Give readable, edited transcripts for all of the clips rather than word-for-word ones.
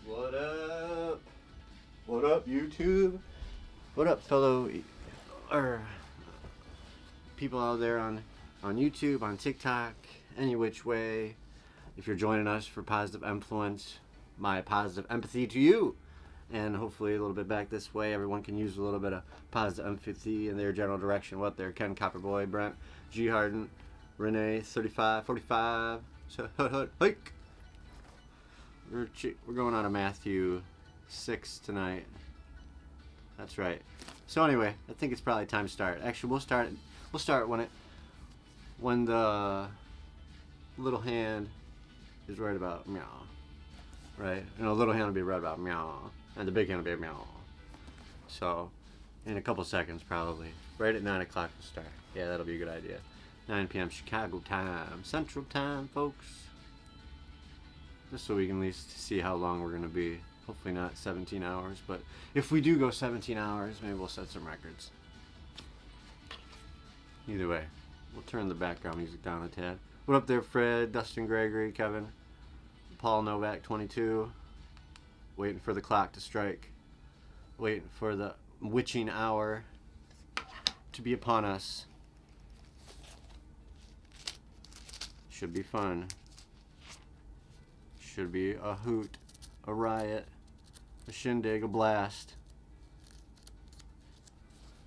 What up? What up, YouTube? What up, fellow people out there on YouTube, on TikTok, any which way? If you're joining us for Positive Empfluence, my positive empathy to you, and hopefully a little bit back this way. Everyone can use a little bit of positive empathy in their general direction. What there? Ken Copperboy, Brent, G. Harden, Renee, 35, 45, hike. We're going on to Matthew 6 tonight. That's right. So anyway, I think it's probably time to start. Actually, we'll start when the little hand is right about meow. Right? And the little hand will be right about meow. And the big hand will be meow. So, in a couple seconds probably. Right at 9 o'clock we'll start. Yeah, that'll be a good idea. 9 p.m. Chicago time. Central time, folks. Just so we can at least see how long we're going to be. Hopefully not 17 hours, but if we do go 17 hours, maybe we'll set some records. Either way, we'll turn the background music down a tad. What up there, Fred, Dustin Gregory, Kevin, Paul Novak, 22. Waiting for the clock to strike. Waiting for the witching hour to be upon us. Should be fun. Should be a hoot, a riot, a shindig, a blast.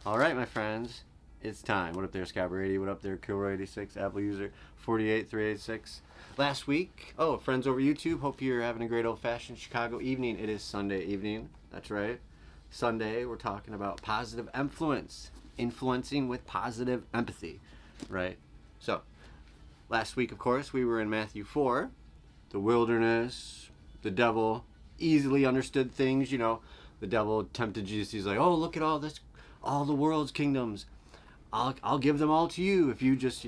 Alright, my friends, it's time. What up there, Scabber80? What up there, Kilroy86, Apple user 48386. Last week, friends over YouTube, hope you're having a great old-fashioned Chicago evening. It is Sunday evening, that's right. Sunday, we're talking about positive influence, influencing with positive empathy, right? So, last week, of course, we were in Matthew 4. The wilderness, the devil, easily understood things, you know. The devil tempted Jesus. He's like, oh, look at all this, all the world's kingdoms. I'll give them all to you if you just,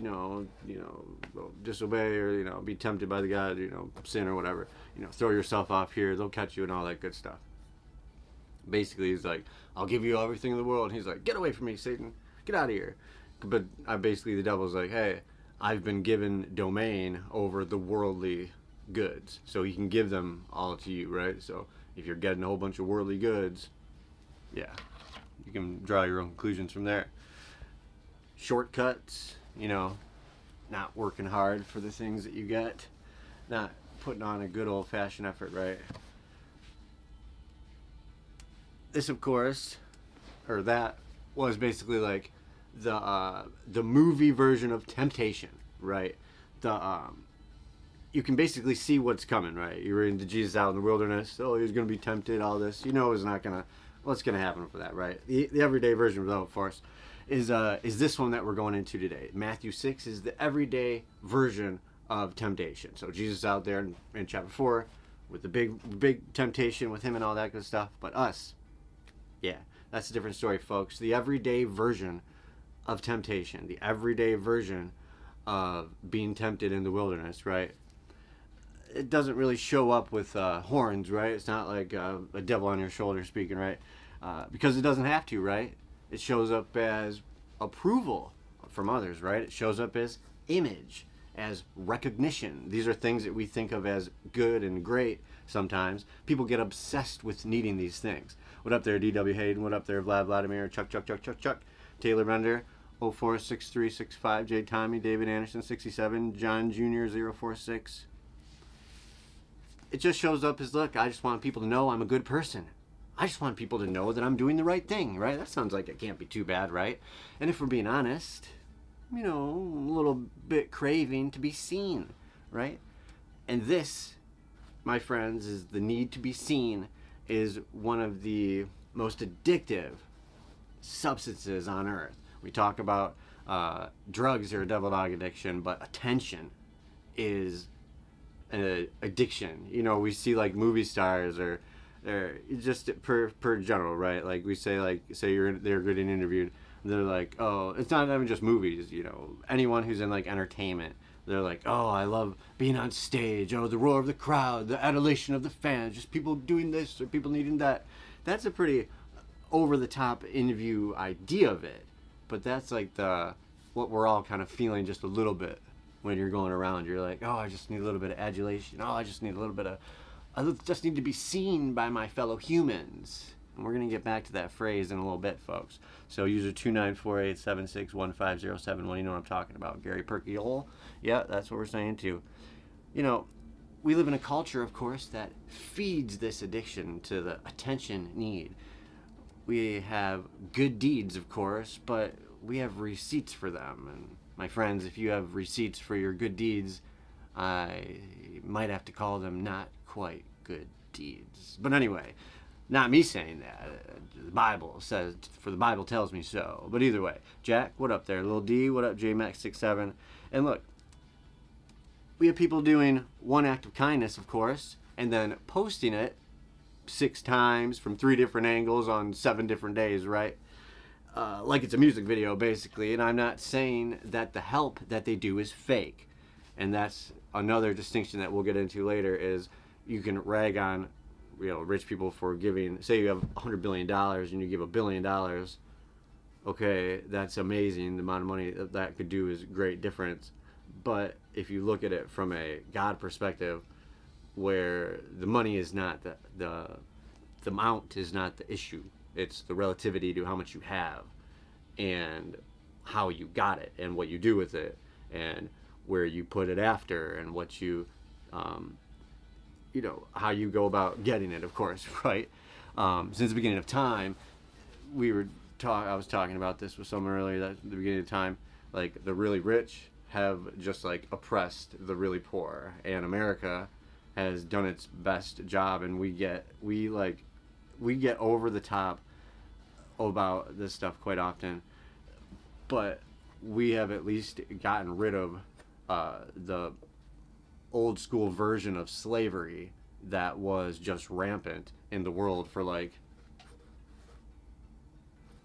disobey or, be tempted by the God, sin or whatever. Throw yourself off here. They'll catch you and all that good stuff. Basically, he's like, I'll give you everything in the world. And he's like, get away from me, Satan. Get out of here. But basically, the devil's like, hey, I've been given domain over the worldly goods, so he can give them all to you, right? So if you're getting a whole bunch of worldly goods, yeah, you can draw your own conclusions from there. Shortcuts, not working hard for the things that you get, not putting on a good old-fashioned effort, right? This, of course, or that was basically like the movie version of temptation, right? You can basically see what's coming, right? You read into Jesus out in the wilderness. Oh, he's going to be tempted, all this. It's not going to... What's going to happen for that, right? The everyday version of that, of course, is this one that we're going into today. Matthew 6 is the everyday version of temptation. So Jesus out there in chapter 4 with the big temptation with him and all that good stuff. But us, yeah, that's a different story, folks. The everyday version of temptation. The everyday version of being tempted in the wilderness, right? It doesn't really show up with horns, right? It's not like a devil on your shoulder speaking, right? Because it doesn't have to, right? It shows up as approval from others, right? It shows up as image, as recognition. These are things that we think of as good and great sometimes. People get obsessed with needing these things. What up there, D.W. Hayden? What up there, Vladimir? Chuck. Taylor Bender, 046365, J. Tommy, David Anderson, 67, John Jr., 046. It just shows up as, look, I just want people to know I'm a good person. I just want people to know that I'm doing the right thing, right? That sounds like it can't be too bad, right? And if we're being honest, a little bit craving to be seen, right? And this, my friends, is the need to be seen is one of the most addictive substances on earth. We talk about drugs are a devil dog addiction, but attention is an addiction. We see like movie stars or just per general, right? Like we say, they're good and interviewed. They're like, oh, it's not even just movies. Anyone who's in like entertainment, they're like, oh, I love being on stage. Oh, the roar of the crowd, the adulation of the fans, just people doing this or people needing that. That's a pretty over the top interview idea of it, but that's like what we're all kind of feeling just a little bit when you're going around. You're like, oh, I just need a little bit of adulation. Oh, I just need a little bit of I just need to be seen by my fellow humans. And we're going to get back to that phrase in a little bit, folks. So user 2948761507, well, you know what I'm talking about. Gary Perkiole. Yeah, that's what we're saying too. You know, we live in a culture, of course, that feeds this addiction to the attention need. We have good deeds, of course, but we have receipts for them. And my friends, if you have receipts for your good deeds, I might have to call them not quite good deeds. But anyway, not me saying that. The Bible says, for the Bible tells me so. But either way, Jack, what up there? Little D, what up, JMax67? And look, we have people doing one act of kindness, of course, and then posting it 6 times from 3 different angles on 7 different days, right? Like it's a music video, basically. And I'm not saying that the help that they do is fake. And that's another distinction that we'll get into later, is you can rag on, you know, rich people for giving. Say you have $100 billion and you give $1 billion. Okay, that's amazing. The amount of money that could do is a great difference. But if you look at it from a God perspective, where the money is not the amount is not the issue. It's the relativity to how much you have and how you got it and what you do with it and where you put it after and what you, you know, how you go about getting it, of course, right? Since the beginning of time, I was talking about this with someone earlier, that at the beginning of time, like the really rich have just like oppressed the really poor, and America has done its best job, and we get over the top about this stuff quite often, but we have at least gotten rid of the old school version of slavery that was just rampant in the world for like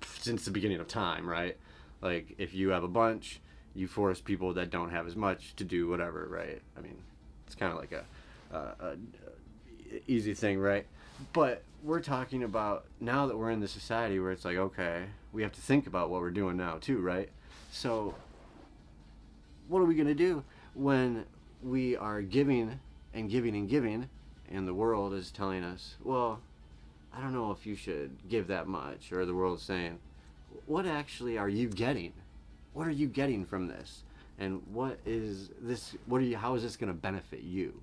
since the beginning of time, right? Like if you have a bunch, you force people that don't have as much to do whatever, right? I mean, it's kind of like a easy thing, right? But we're talking about now that we're in the society where it's like, okay, we have to think about what we're doing now too, right? So what are we going to do when we are giving and giving and giving, and the world is telling us, well, I don't know if you should give that much, or the world's saying, what actually are you getting? What are you getting from this? And what is this? How is this going to benefit you?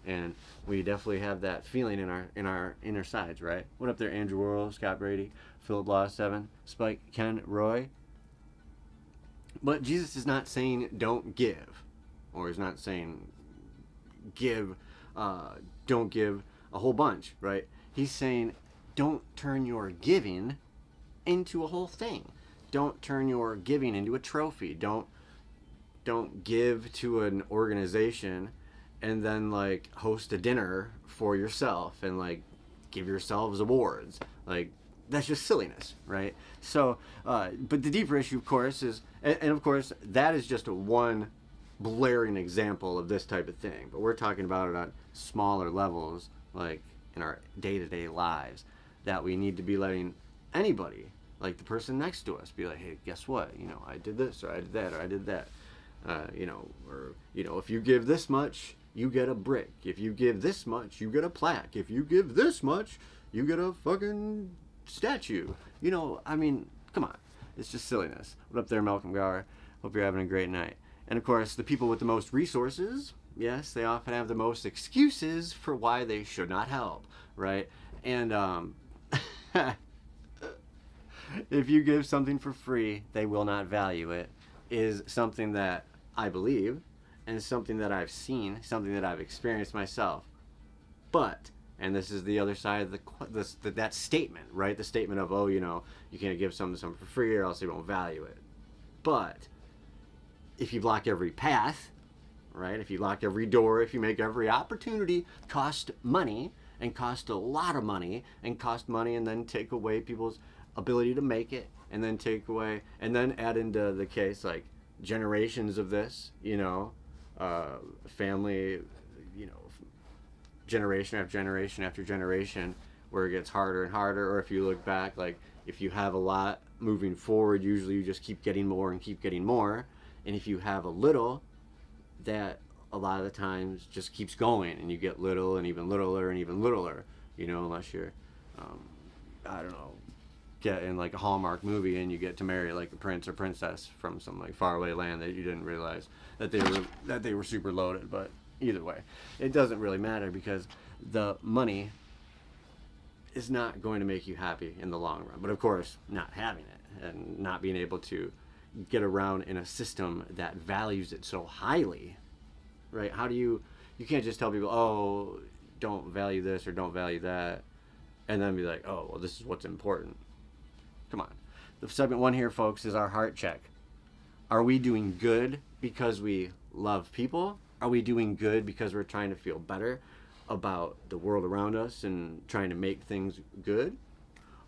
And we definitely have that feeling in our inner sides, right? What up there, Andrew Worrell, Scott Brady, Philip Law 7, Spike, Ken, Roy? But Jesus is not saying don't give, or he's not saying don't give a whole bunch, right? He's saying don't turn your giving into a whole thing. Don't turn your giving into a trophy. Don't give to an organization and then like host a dinner for yourself and like give yourselves awards. Like that's just silliness, right? So, but the deeper issue, of course, is, and of course, that is just one blaring example of this type of thing. But we're talking about it on smaller levels, like in our day-to-day lives, that we need to be letting anybody, like the person next to us, be like, hey, guess what? You know, I did this, or I did that, or I did that. You know, or, you know, if you give this much, you get a brick. If you give this much, you get a plaque. If you give this much, you get a fucking statue. You know, I mean, come on. It's just silliness. What up there, Malcolm Gower? Hope you're having a great night. And of course, the people with the most resources, yes, they often have the most excuses for why they should not help, right? And if you give something for free, they will not value it, is something that I believe, and something that I've seen, something that I've experienced myself. But, and this is the other side of that statement, right? The statement of, oh, you know, you can't give something to someone for free or else they won't value it. But if you block every path, right? If you lock every door, if you make every opportunity cost money, and cost a lot of money, and cost money, and then take away people's ability to make it, and then take away, and then add into the case like generations of this, you know, family, you know, generation after generation after generation, where it gets harder and harder. Or if you look back, like if you have a lot moving forward, usually you just keep getting more and keep getting more. And if you have a little, that a lot of the times just keeps going, and you get little and even littler and even littler, unless you're, I don't know, get in like a Hallmark movie and you get to marry like a prince or princess from some like faraway land that you didn't realize that they were super loaded. But either way, it doesn't really matter, because the money is not going to make you happy in the long run. But of course, not having it and not being able to get around in a system that values it so highly, right? How do you can't just tell people, oh, don't value this or don't value that, and then be like, oh, well, this is what's important. Come on. The second one here, folks, is our heart check. Are we doing good because we love people? Are we doing good because we're trying to feel better about the world around us and trying to make things good?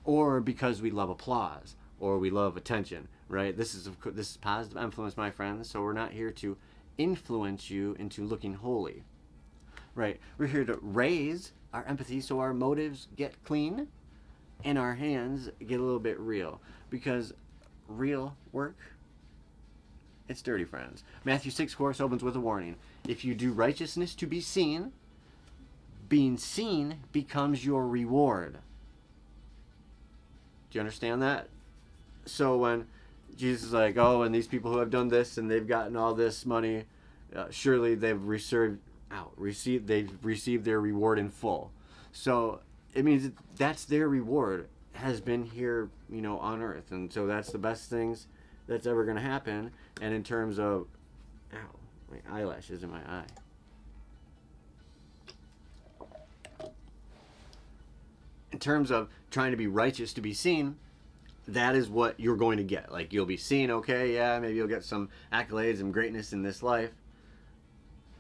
Or because we love applause or we love attention, right? This is positive influence, my friends. So we're not here to influence you into looking holy, right? We're here to raise our empathy so our motives get clean and our hands get a little bit real, because real work, it's dirty, friends. Matthew 6, of course, opens with a warning. If you do righteousness to be seen, being seen becomes your reward. Do you understand that? So when Jesus is like, oh, and these people who have done this and they've gotten all this money, surely they've received their reward in full. So it means that's their reward, has been here, on earth. And so that's the best things that's ever going to happen. And in terms of, ow, my eyelash is in my eye. In terms of trying to be righteous to be seen, that is what you're going to get. Like, you'll be seen, okay, yeah, maybe you'll get some accolades and greatness in this life,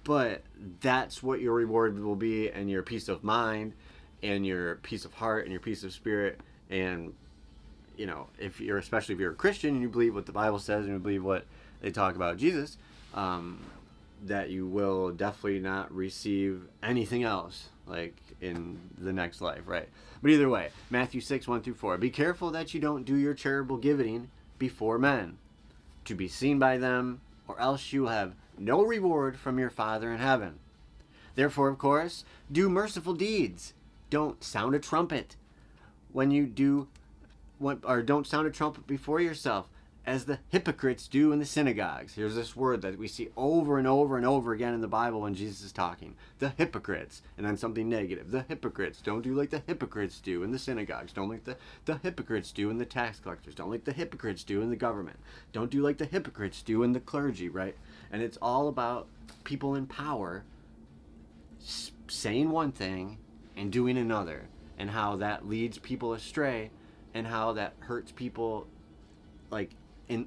but that's what your reward will be, and your peace of mind and your peace of heart and your peace of spirit. And especially if you're a Christian and you believe what the Bible says and you believe what they talk about Jesus, that you will definitely not receive anything else like in the next life, right? But either way, Matthew 6, 1 through 4. Be careful that you don't do your charitable giving before men, to be seen by them, or else you will have no reward from your Father in heaven. Therefore, of course, do merciful deeds. Don't sound a trumpet don't sound a trumpet before yourself, as the hypocrites do in the synagogues. Here's this word that we see over and over and over again in the Bible when Jesus is talking. The hypocrites, and then something negative. The hypocrites. Don't do like the hypocrites do in the synagogues. Don't like the hypocrites do in the tax collectors. Don't like the hypocrites do in the government. Don't do like the hypocrites do in the clergy, right? And it's all about people in power saying one thing and doing another, and how that leads people astray, and how that hurts people, like,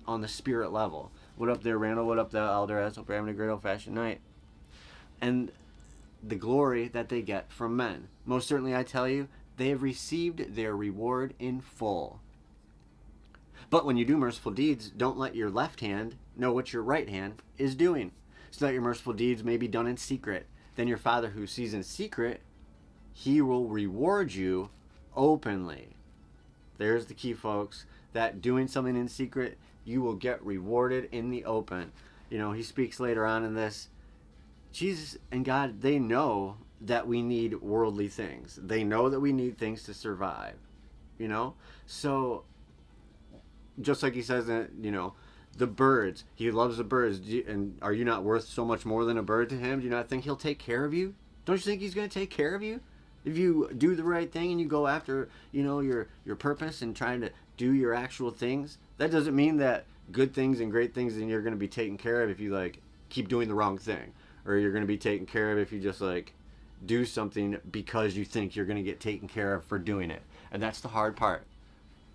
on the spirit level. What up there, Randall? What up, the elder? Hope you're having a great old-fashioned night. And the glory that they get from men. Most certainly, I tell you, they have received their reward in full. But when you do merciful deeds, don't let your left hand know what your right hand is doing, so that your merciful deeds may be done in secret. Then your Father who sees in secret, he will reward you openly. There's the key, folks. That doing something in secret, you will get rewarded in the open. He speaks later on in this. Jesus and God, they know that we need worldly things. They know that we need things to survive. So just like he says that, the birds, he loves the birds. And are you not worth so much more than a bird to him? Do you not think he'll take care of you? Don't you think he's going to take care of you? If you do the right thing and you go after, your purpose and trying to do your actual things, that doesn't mean that good things and great things and you're going to be taken care of if you keep doing the wrong thing, or you're going to be taken care of if you just do something because you think you're going to get taken care of for doing it. And that's the hard part.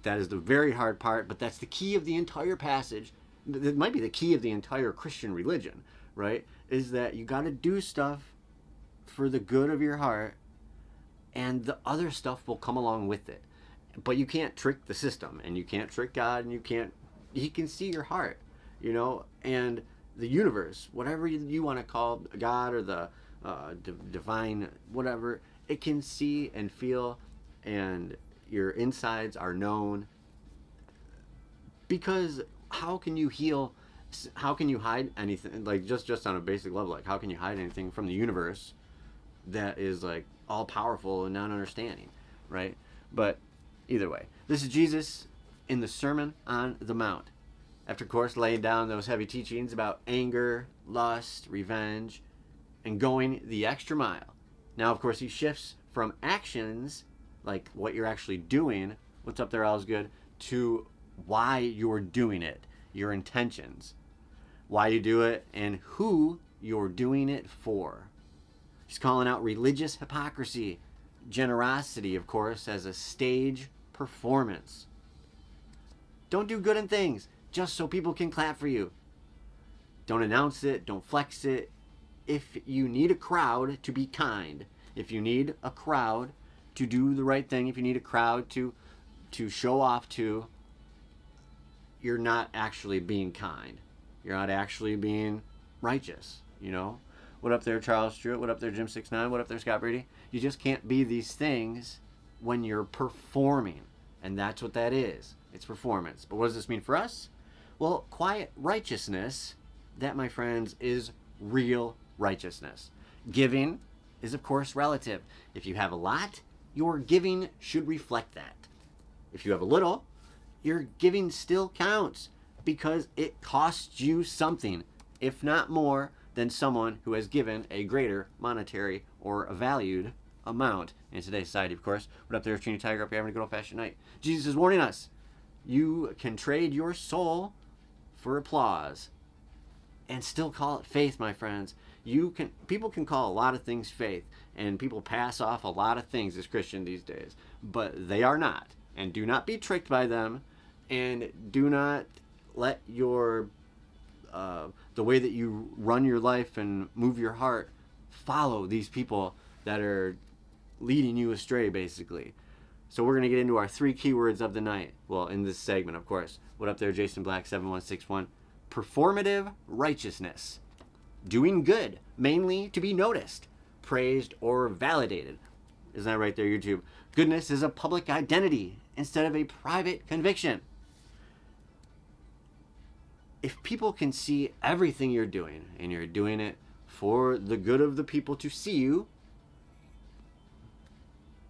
That is the very hard part, but that's the key of the entire passage. It might be the key of the entire Christian religion, right? Is that you got to do stuff for the good of your heart, and the other stuff will come along with it. But you can't trick the system, and you can't trick God, and he can see your heart, and the universe, whatever you want to call God or the divine, whatever, it can see and feel, and your insides are known. Because how can you heal how can you hide anything? Like just on a basic level, like how can you hide anything from the universe that is like all powerful and non-understanding, right? But either way, this is Jesus in the Sermon on the Mount. After, of course, laying down those heavy teachings about anger, lust, revenge, and going the extra mile. Now, of course, he shifts from actions, like what you're actually doing, what's up there, all's good, to why you're doing it, your intentions, why you do it, and who you're doing it for. He's calling out religious hypocrisy, generosity, of course, as a stage performance. Don't do good in things just so people can clap for you. Don't announce it, don't flex it. If you need a crowd to be kind, if you need a crowd to do the right thing, if you need a crowd to show off to, you're not actually being kind. You're not actually being righteous, you know? What up there, Charles Stewart? What up there, Jim69? What up there, Scott Brady? You just can't be these things when you're performing. And that's what that is. It's performance. But what does this mean for us? Well, quiet righteousness, that, my friends, is real righteousness. Giving is, of course, relative. If you have a lot, your giving should reflect that. If you have a little, your giving still counts because it costs you something, if not more than someone who has given a greater monetary or a valued amount in today's society, of course. What up there, Trini Tiger? Up here having a good old-fashioned night. Jesus is warning us. You can trade your soul for applause and still call it faith, my friends. People can call a lot of things faith, and people pass off a lot of things as Christian these days, but they are not. And do not be tricked by them, and do not let your the way that you run your life and move your heart follow these people that are leading you astray, basically. So we're going to get into our 3 keywords of the night. Well, in this segment, of course. What up there, Jason Black 7161? Performative righteousness. Doing good, mainly to be noticed, praised, or validated. Isn't that right there, YouTube? Goodness is a public identity instead of a private conviction. If people can see everything you're doing, and you're doing it for the good of the people to see you,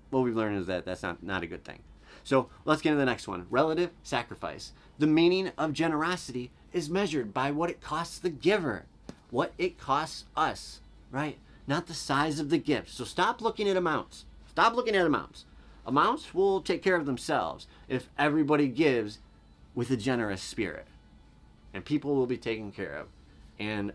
what we've learned is that that's not a good thing. So let's get into the next one. Relative sacrifice. The meaning of generosity is measured by what it costs the giver, what it costs us, right? Not the size of the gift. So stop looking at amounts. Stop looking at amounts. Amounts will take care of themselves if everybody gives with a generous spirit. And people will be taken care of. And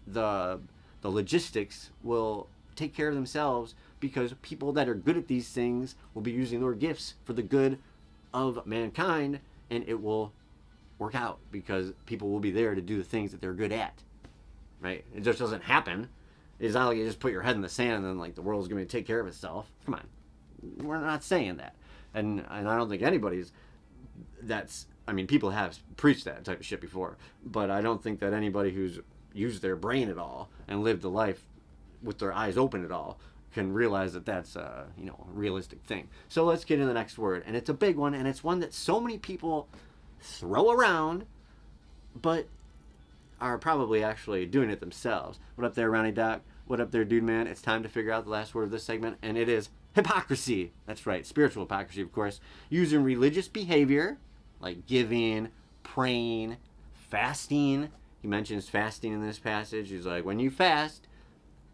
the logistics will take care of themselves because people that are good at these things will be using their gifts for the good of mankind, and it will work out because people will be there to do the things that they're good at, right? It just doesn't happen. It's not like you just put your head in the sand and then like the world's going to take care of itself. Come on. We're not saying that. And I don't think anybody's people have preached that type of shit before, but I don't think that anybody who's used their brain at all and lived a life with their eyes open at all can realize that that's a realistic thing. So let's get into the next word, and it's a big one, and it's one that so many people throw around, but are probably actually doing it themselves. What up there, Ronnie Doc? What up there, dude man? It's time to figure out the last word of this segment, and it is hypocrisy. That's right, spiritual hypocrisy, of course. Using religious behavior, like giving, praying, fasting. He mentions fasting in this passage. He's like, when you fast,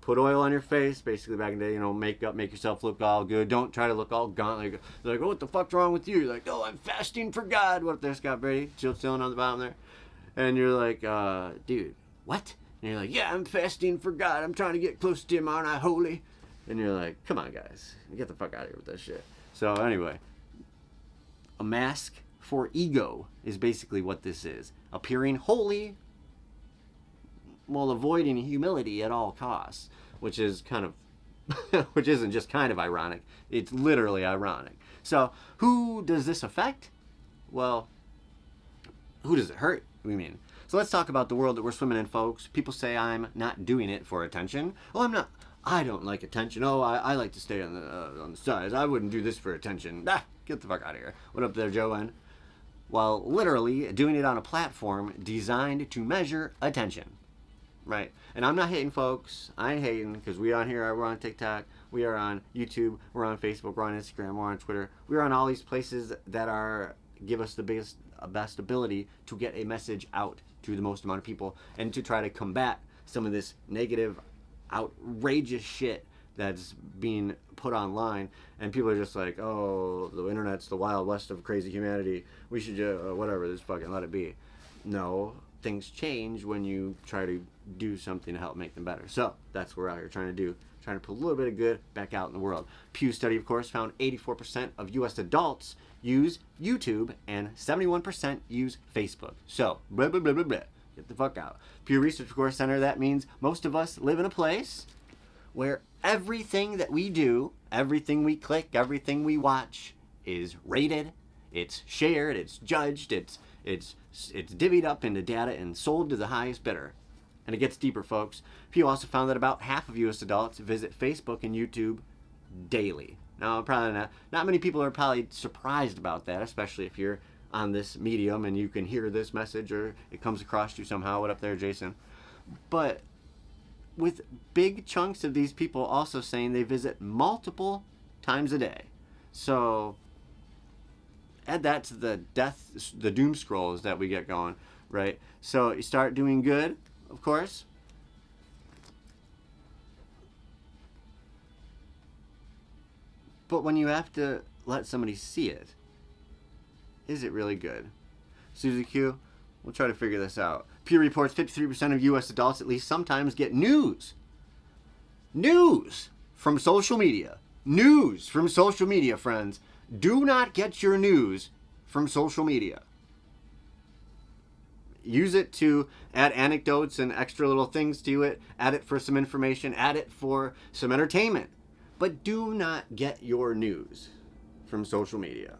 put oil on your face, basically back in the day, makeup, make yourself look all good. Don't try to look all gaunt. They're like, oh, what the fuck's wrong with you? You're like, oh, I'm fasting for God. What up there, Scott Brady? Chilling on the bottom there. And you're like, dude, what? And you're like, yeah, I'm fasting for God. I'm trying to get close to him. Aren't I holy? And you're like, come on, guys. Get the fuck out of here with this shit. So anyway, a mask for ego is basically what this is. Appearing holy while avoiding humility at all costs, which is kind of, which isn't just kind of ironic, it's literally ironic. So who does this affect? Well, who does it hurt? So let's talk about the world that we're swimming in, folks. People say I'm not doing it for attention. Oh, I'm not. I don't like attention. Oh, I like to stay on the sides. I wouldn't do this for attention. Get the fuck out of here. What up there, Joanne? while literally doing it on a platform designed to measure attention. Right? And I'm not hating, folks. I ain't hating, because we on here, we're on TikTok, we are on YouTube, we're on Facebook, we're on Instagram, we're on Twitter. We're on all these places that are give us the best ability to get a message out to the most amount of people and to try to combat some of this negative, outrageous shit that's being put online. And people are just like, oh, the internet's the Wild West of crazy humanity. We should just, whatever, just fucking let it be. No, things change when you try to do something to help make them better. So that's what we're out here trying to do, trying to put a little bit of good back out in the world. Pew study, of course, found 84% of U.S. adults use YouTube and 71% use Facebook. So, blah, blah, blah, blah, blah. Get the fuck out. Pew Research, of course, Center, that means most of us live in a place where everything that we do, everything we click, everything we watch is rated, it's shared, it's judged, it's divvied up into data and sold to the highest bidder. And it gets deeper, folks. Pew also found that about half of U.S. adults visit Facebook and YouTube daily. Now, probably not many people are probably surprised about that, especially if you're on this medium and you can hear this message or it comes across you somehow. What up there, Jason? But with big chunks of these people also saying they visit multiple times a day. So add that to the doom scrolls that we get going, right? So you start doing good, of course. But when you have to let somebody see it, is it really good? Susie Q, we'll try to figure this out. Pew reports 53% of U.S. adults at least sometimes get news from social media. News from social media, friends. Do not get your news from social media. Use it to add anecdotes and extra little things to it. Add it for some information. Add it for some entertainment. But do not get your news from social media.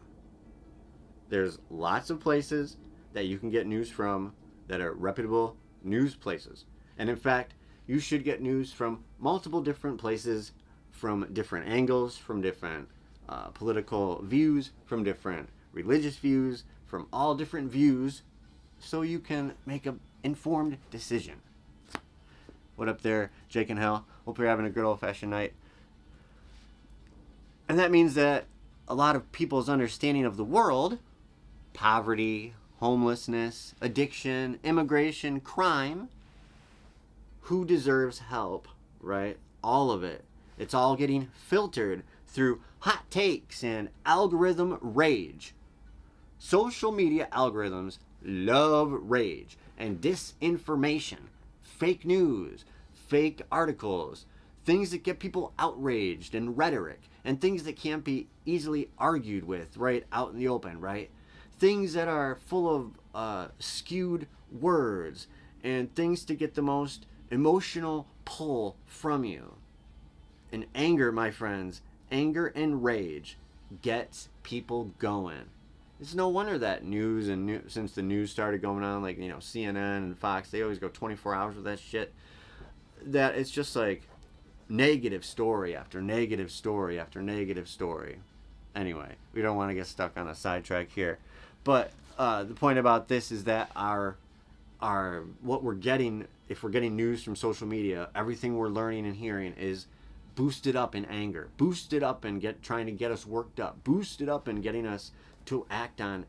There's lots of places that you can get news from that are reputable news places. And in fact, you should get news from multiple different places, from different angles, from different political views, from different religious views, from all different views, so you can make an informed decision. What up there, Jake and Hell? Hope you're having a good old-fashioned night. And that means that a lot of people's understanding of the world, poverty, homelessness, addiction, immigration, crime, who deserves help, right? All of it. It's all getting filtered through hot takes and algorithm rage. Social media algorithms love rage and disinformation, fake news, fake articles, things that get people outraged, and rhetoric, and things that can't be easily argued with right out in the open, right? Things that are full of skewed words and things to get the most emotional pull from you. And anger, my friends, anger and rage gets people going. It's no wonder that news since the news started going on, like, you know, CNN and Fox, they always go 24 hours with that shit. That it's just like negative story after negative story after negative story. Anyway, we don't want to get stuck on a sidetrack here. But the point about this is that our what we're getting, if we're getting news from social media, everything we're learning and hearing is boosted up in anger, boosted up and trying to get us worked up, boosted up and getting us to act on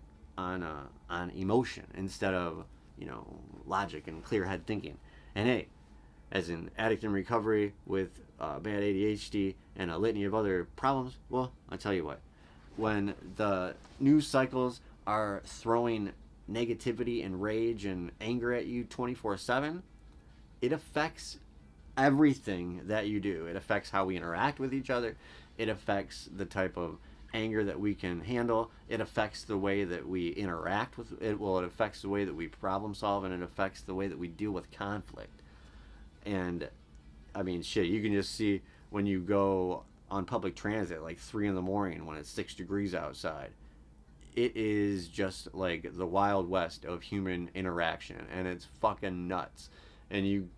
emotion instead of, you know, logic and clear head thinking. And hey, as an addict in recovery with bad ADHD and a litany of other problems, well, I tell you what, when the news cycles are throwing negativity and rage and anger at you 24/7, it affects everything that you do. It affects how we interact with each other. It affects the type of anger that we can handle. It affects the way that we interact with it. Well, it affects the way that we problem solve, and it affects the way that we deal with conflict. And I mean, shit, you can just see when you go on public transit like 3 in the morning when it's 6 degrees outside. It is just like the Wild West of human interaction, and it's fucking nuts. And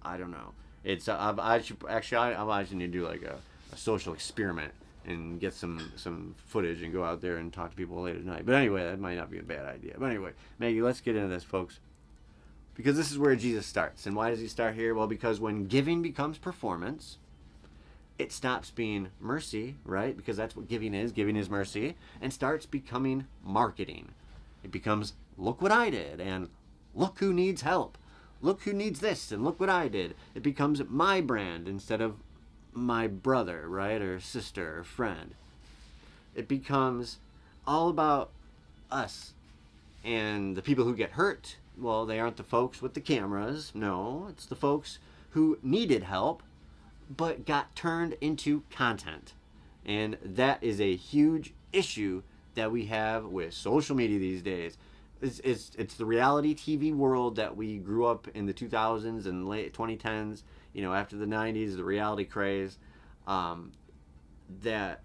I don't know. It's I'm asking you to do like a social experiment and get some footage and go out there and talk to people late at night. But anyway, that might not be a bad idea. But anyway, Maggie, let's get into this, folks. Because this is where Jesus starts. And why does he start here? Well, because when giving becomes performance, it stops being mercy, right? Because that's what giving is. Giving is mercy. And starts becoming marketing. It becomes, look what I did, and look who needs help. Look who needs this, and look what I did. It becomes my brand instead of my brother, right? Or sister, or friend. It becomes all about us. And the people who get hurt, well, they aren't the folks with the cameras. No, it's the folks who needed help but got turned into content. And that is a huge issue that we have with social media these days. It's the reality TV world that we grew up in the 2000s and late 2010s, after the 90s, the reality craze, that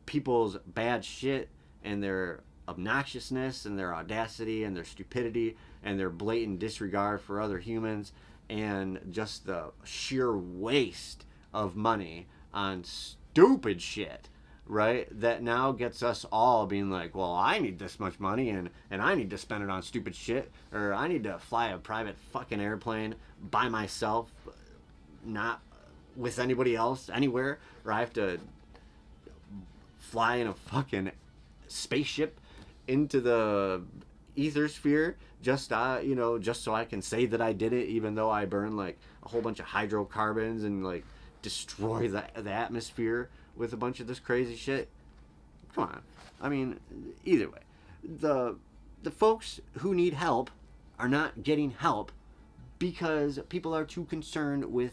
people's bad shit and their obnoxiousness and their audacity and their stupidity and their blatant disregard for other humans and just the sheer waste of money on stupid shit, right? That now gets us all being like, well, I need this much money and I need to spend it on stupid shit, or I need to fly a private fucking airplane by myself, not with anybody else anywhere, or I have to fly in a fucking spaceship into the ether sphere just so I can say that I did it, even though I burn like a whole bunch of hydrocarbons and like destroy the atmosphere with a bunch of this crazy shit. Come on. I mean, either way, the folks who need help are not getting help because people are too concerned with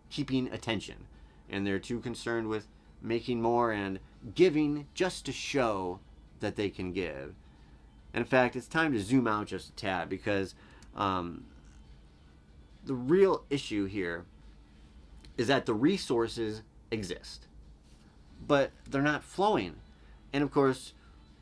keeping attention, and they're too concerned with making more and giving just to show that they can give. And in fact, it's time to zoom out just a tad, because the real issue here is that the resources exist, but they're not flowing. And of course,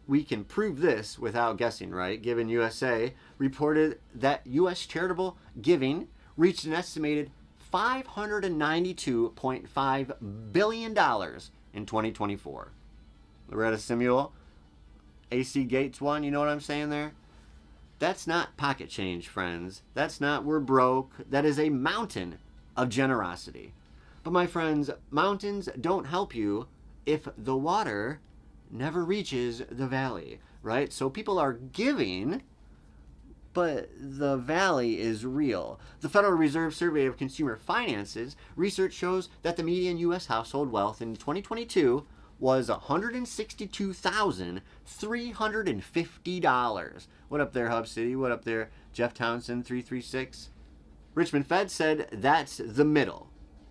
we can prove this without guessing, right? Given USA reported that U.S. charitable giving reached an estimated $592.5 billion in 2024. Loretta Samuel, AC Gates 1, you know what I'm saying there? That's not pocket change, friends. That's not we're broke. That is a mountain of generosity. But my friends, mountains don't help you if the water never reaches the valley, right? So people are giving, but the valley is real. The Federal Reserve Survey of Consumer Finances research shows that the median U.S. household wealth in 2022 was $162,350. What up there, Hub City? What up there, Jeff Townsend 336? Richmond Fed said that's the middle,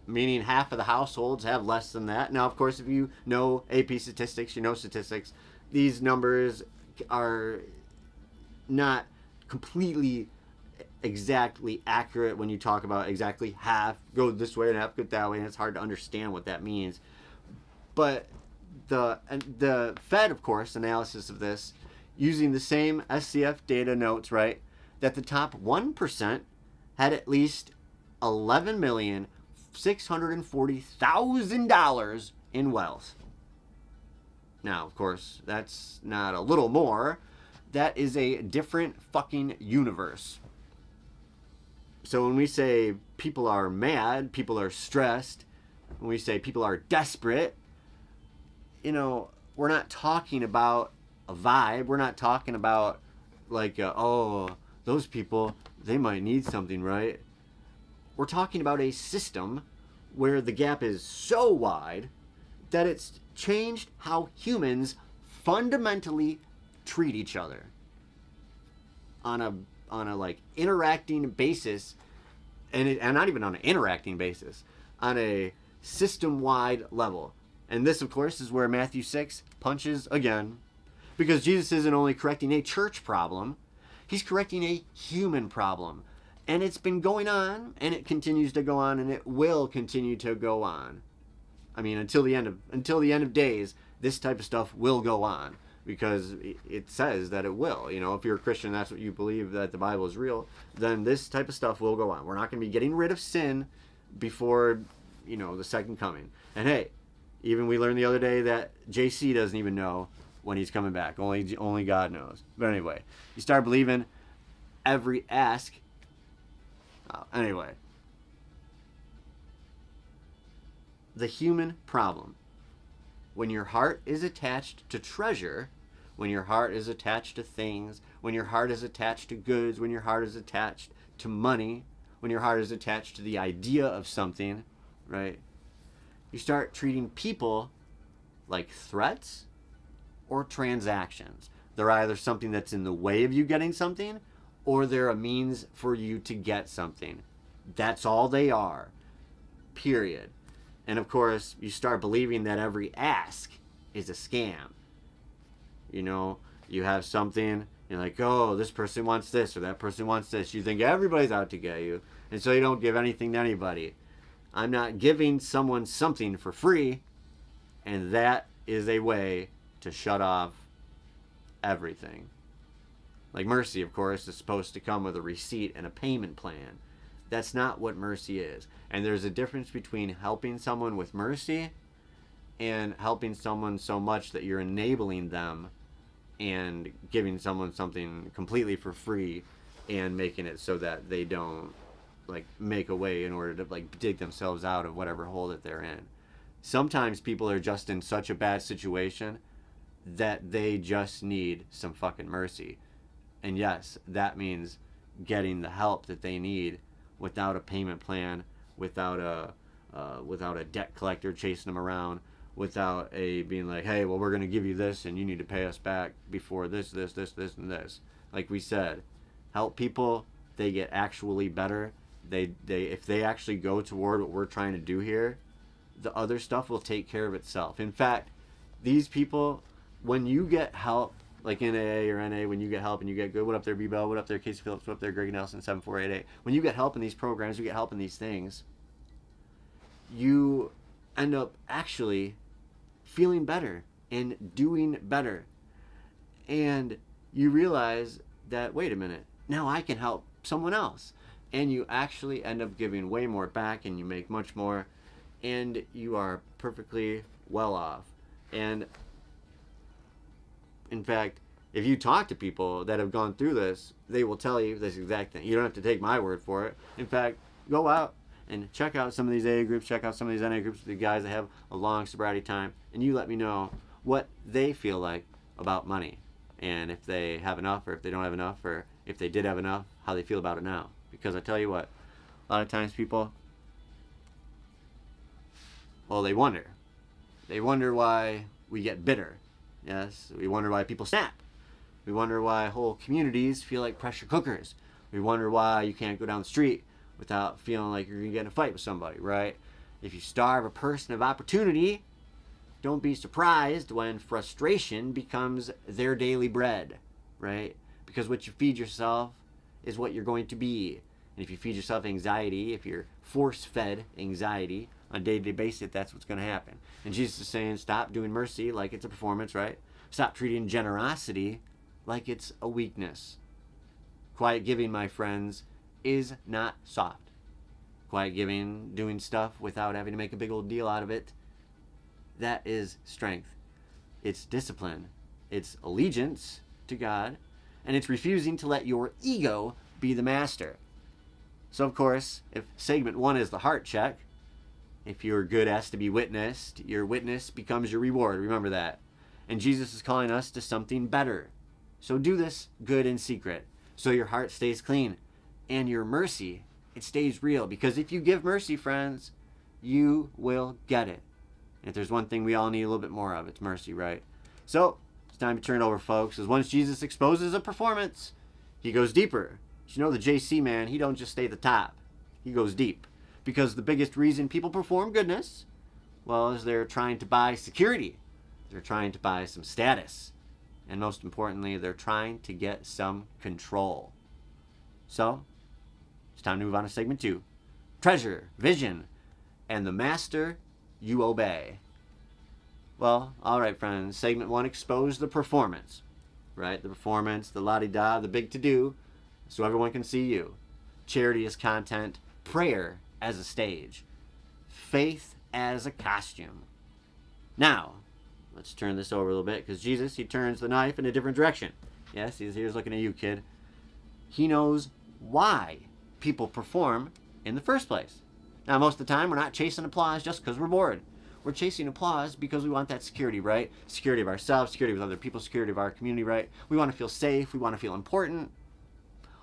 meaning half of the households have less than that. Now, of course, if you know AP statistics, you know statistics, these numbers are not completely exactly accurate when you talk about exactly half go this way and half go that way, and it's hard to understand what that means. But the Fed, of course, analysis of this using the same SCF data notes, right, that the top 1% had at least $11,640,000 in wealth. Now, of course, that's not a little more. That is a different fucking universe. So when we say people are mad, people are stressed, when we say people are desperate, we're not talking about a vibe. We're not talking about like, those people, they might need something, right? We're talking about a system where the gap is so wide that it's changed how humans fundamentally treat each other on a like interacting basis, and not even on an interacting basis, on a system-wide level. And this, of course, is where Matthew 6 punches again, because Jesus isn't only correcting a church problem, he's correcting a human problem. And it's been going on, and it continues to go on, and it will continue to go on. I mean, until the end of days, this type of stuff will go on, because it says that it will. If you're a Christian, that's what you believe, that the Bible is real, then this type of stuff will go on. We're not going to be getting rid of sin before, the second coming. And hey, Even we learned the other day that JC doesn't even know when he's coming back. Only God knows. But anyway, you start believing every ask. Anyway, the human problem. When your heart is attached to treasure, when your heart is attached to things, when your heart is attached to goods, when your heart is attached to money, when your heart is attached to the idea of something, right? You start treating people like threats or transactions. They're either something that's in the way of you getting something, or they're a means for you to get something. That's all they are. Period. And of course, you start believing that every ask is a scam. You know, you have something, you're like, oh, this person wants this or that person wants this. You think everybody's out to get you. And so you don't give anything to anybody. I'm not giving someone something for free. And that is a way to shut off everything. Like mercy, of course, is supposed to come with a receipt and a payment plan. That's not what mercy is. And there's a difference between helping someone with mercy and helping someone so much that you're enabling them and giving someone something completely for free and making it so that they don't like make a way in order to like dig themselves out of whatever hole that they're in. Sometimes people are just in such a bad situation that they just need some fucking mercy. And yes, that means getting the help that they need without a payment plan, without a debt collector chasing them around, without a being like, hey, well, we're going to give you this and you need to pay us back before this, and this. Like we said, help people, they get actually better. They if they actually go toward what we're trying to do here, the other stuff will take care of itself. In fact, these people, when you get help, like in AA or NA, when you get help and you get good, what up there, B-Bell, what up there, Casey Phillips, what up there, Greg Nelson, 7488. When you get help in these programs, you get help in these things, you end up actually feeling better and doing better. And you realize that, wait a minute, now I can help someone else. And you actually end up giving way more back and you make much more and you are perfectly well off. And in fact, if you talk to people that have gone through this, they will tell you this exact thing. You don't have to take my word for it. In fact, go out and check out some of these AA groups, check out some of these NA groups with the guys that have a long sobriety time, and you let me know what they feel like about money, and if they have enough or if they don't have enough, or if they did have enough, how they feel about it now. Because I tell you what, a lot of times people, well, they wonder. They wonder why we get bitter. Yes, we wonder why people snap. We wonder why whole communities feel like pressure cookers. We wonder why you can't go down the street without feeling like you're going to get in a fight with somebody, right? If you starve a person of opportunity, don't be surprised when frustration becomes their daily bread, right? Because what you feed yourself is what you're going to be. And if you feed yourself anxiety, if you're force-fed anxiety on a day-to-day basis, that's what's going to happen. And Jesus is saying, stop doing mercy like it's a performance, right? Stop treating generosity like it's a weakness. Quiet giving, my friends, is not soft. Quiet giving, doing stuff without having to make a big old deal out of it, that is strength. It's discipline. It's allegiance to God. And it's refusing to let your ego be the master. So, of course, if segment 1 is the heart check, if your good has to be witnessed, your witness becomes your reward. Remember that. And Jesus is calling us to something better. So do this good in secret, so your heart stays clean. And your mercy, it stays real. Because if you give mercy, friends, you will get it. And if there's one thing we all need a little bit more of, it's mercy, right? So, it's time to turn it over, folks. Because once Jesus exposes a performance, he goes deeper. You know, the JC man, he don't just stay at the top. He goes deep. Because the biggest reason people perform goodness, well, is they're trying to buy security. They're trying to buy some status. And most importantly, they're trying to get some control. So, it's time to move on to segment 2. Treasure, vision, and the master you obey. Well, all right, friends. Segment 1, expose the performance. Right? The performance, the la-di-da, the big to-do, so everyone can see you. Charity as content. Prayer as a stage. Faith as a costume. Now, let's turn this over a little bit, because Jesus, he turns the knife in a different direction. Yes, he's looking at you, kid. He knows why people perform in the first place. Now, most of the time, we're not chasing applause just because we're bored. We're chasing applause because we want that security, right? Security of ourselves, security with other people, security of our community, right? We want to feel safe. We want to feel important.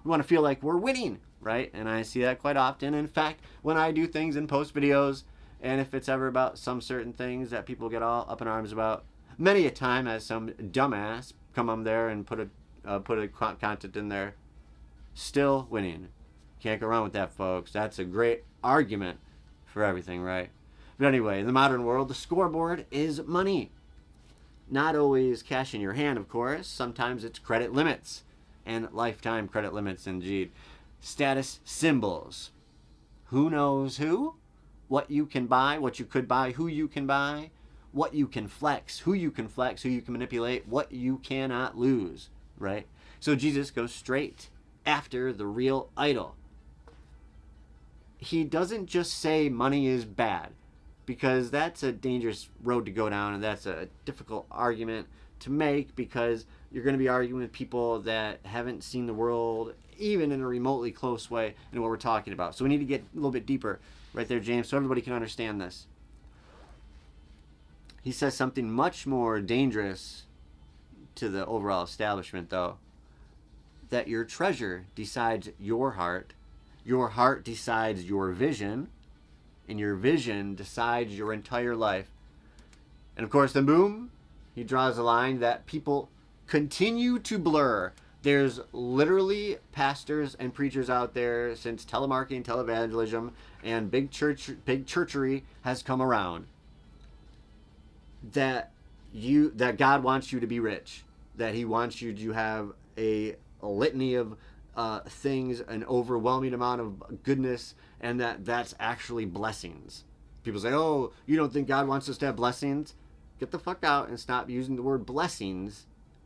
We want to feel like we're winning, right? And I see that quite often. In fact, when I do things and post videos, and if it's ever about some certain things that people get all up in arms about, many a time as some dumbass come on there and put a content in there, still winning. Can't go wrong with that, folks. That's a great argument for everything, right? But anyway, in the modern world, the scoreboard is money. Not always cash in your hand, of course. Sometimes it's credit limits and lifetime credit limits, indeed. Status symbols. Who knows who? What you can buy, what you could buy, who you can buy, what you can flex, who you can manipulate, what you cannot lose, right? So Jesus goes straight after the real idol. He doesn't just say money is bad, because that's a dangerous road to go down, and that's a difficult argument to make, because you're going to be arguing with people that haven't seen the world even in a remotely close way in what we're talking about. So we need to get a little bit deeper right there, James, so everybody can understand this. He says something much more dangerous to the overall establishment, though, that your treasure decides your heart decides your vision, and your vision decides your entire life. And of course, then boom, he draws a line that people continue to blur. There's literally pastors and preachers out there since telemarketing, televangelism, and big churchery has come around, that God wants you to be rich, that he wants you to have a litany of things, an overwhelming amount of goodness, and that's actually blessings. People say, oh, you don't think God wants us to have blessings? Get the fuck out and stop using the word blessings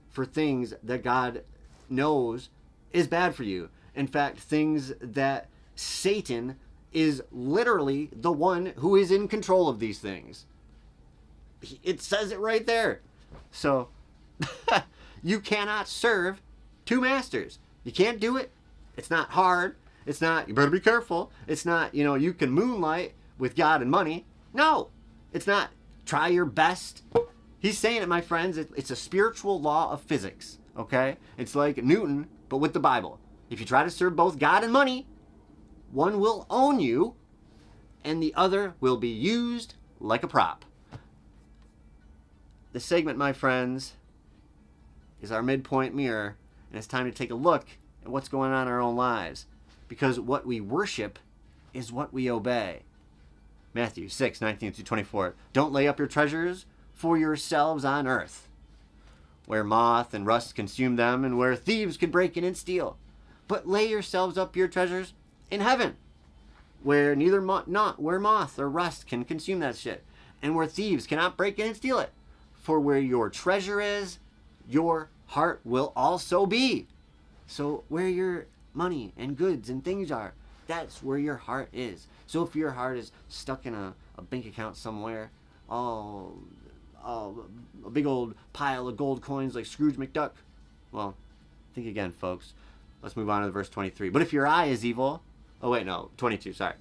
for things that God knows is bad for you. In fact, things that Satan is literally the one who is in control of these things. It says it right there. So you cannot serve two masters. You can't do it. It's not hard. It's not, you better be careful. It's not, you can moonlight with God and money. No, it's not. Try your best. He's saying it, my friends. It's a spiritual law of physics, okay? It's like Newton, but with the Bible. If you try to serve both God and money, one will own you, and the other will be used like a prop. This segment, my friends, is our midpoint mirror, and it's time to take a look at what's going on in our own lives, because what we worship is what we obey. Matthew 6:19-24. Don't lay up your treasures for yourselves on earth, where moth and rust consume them, and where thieves can break in and steal. But lay yourselves up your treasures in heaven, where neither where moth or rust can consume that shit, and where thieves cannot break in and steal it. For where your treasure is, your heart will also be. So where your money and goods and things are, that's where your heart is. So if your heart is stuck in a bank account somewhere, a big old pile of gold coins like Scrooge McDuck, well, think again, folks. Let's move on to verse 23. But if your eye is evil, 22, sorry.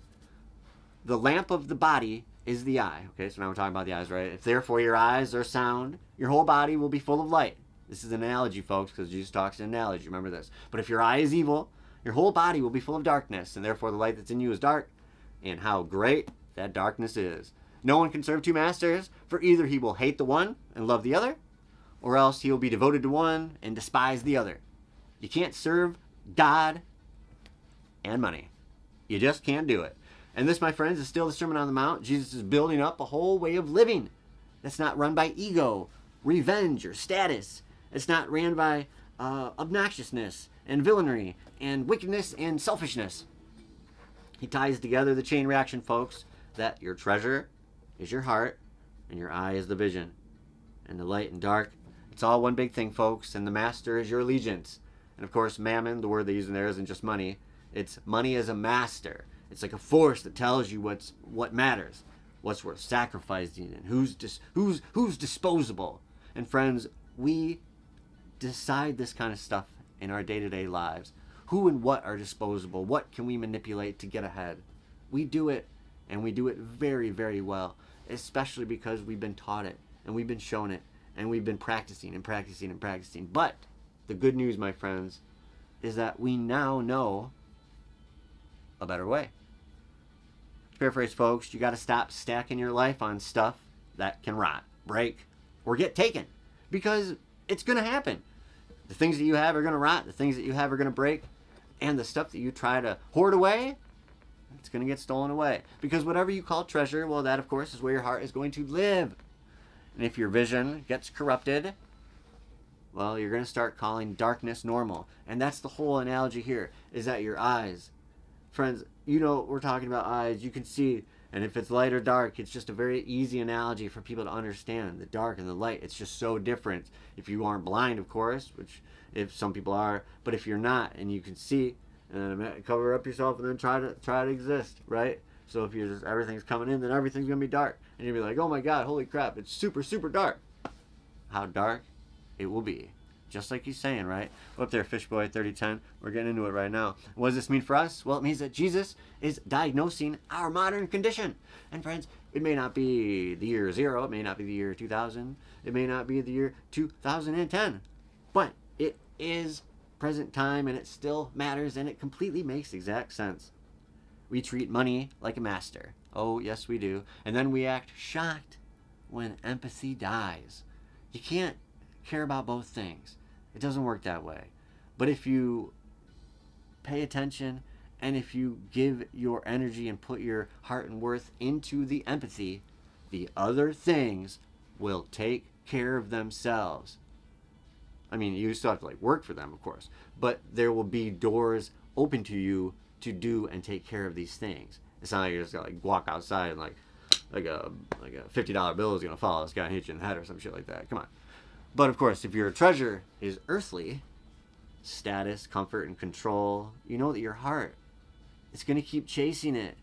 The lamp of the body is the eye. Okay, so now we're talking about the eyes, right? If therefore your eyes are sound, your whole body will be full of light. This is an analogy, folks, because Jesus talks in analogy. Remember this. But if your eye is evil, your whole body will be full of darkness, and therefore the light that's in you is dark, and how great that darkness is. No one can serve two masters, for either he will hate the one and love the other, or else he will be devoted to one and despise the other. You can't serve God and money. You just can't do it. And this, my friends, is still the Sermon on the Mount. Jesus is building up a whole way of living that's not run by ego, revenge, or status. It's not ran by obnoxiousness and villainy and wickedness and selfishness. He ties together the chain reaction, folks, that your treasure is your heart and your eye is the vision. And the light and dark, it's all one big thing, folks, and the master is your allegiance. And of course, mammon, the word they use in there, isn't just money. It's money as a master. It's like a force that tells you what matters. what's worth sacrificing, and who's disposable. And friends, we decide this kind of stuff in our day-to-day lives. Who and what are disposable? What can we manipulate to get ahead? We do it, and we do it very, very well, especially because we've been taught it, and we've been shown it, and we've been practicing and practicing and practicing. But the good news, my friends, is that we now know a better way. To paraphrase, folks, you got to stop stacking your life on stuff that can rot, break, or get taken, because it's going to happen. The things that you have are going to rot. The things that you have are going to break. And the stuff that you try to hoard away, it's going to get stolen away. Because whatever you call treasure, well, that, of course, is where your heart is going to live. And if your vision gets corrupted, well, you're going to start calling darkness normal. And that's the whole analogy here, is that your eyes. Friends, you know we're talking about eyes. You can see, and if it's light or dark, it's just a very easy analogy for people to understand. The dark and the light, it's just so different. If you aren't blind, of course, which if some people are, but if you're not and you can see, cover up yourself and then try to exist, right? So if you're just, everything's coming in, then everything's gonna be dark, and you'll be like, oh my God, holy crap, it's super, super dark. How dark it will be. Just like he's saying, right? Up there, Fishboy 3010. We're getting into it right now. What does this mean for us? Well, it means that Jesus is diagnosing our modern condition. And friends, it may not be the year 0. It may not be the year 2000. It may not be the year 2010. But it is present time, and it still matters, and it completely makes exact sense. We treat money like a master. Oh, yes, we do. And then we act shocked when empathy dies. You can't care about both things. It doesn't work that way. But if you pay attention, and if you give your energy and put your heart and worth into the empathy, the other things will take care of themselves. I mean, you still have to work for them, of course, but there will be doors open to you to do and take care of these things. It's not like you're just gonna walk outside and like a $50 bill is gonna fall. This guy and hit you in the head or some shit like that. Come on. But of course, if your treasure is earthly, status, comfort, and control, you know that your heart, it's going to keep chasing it.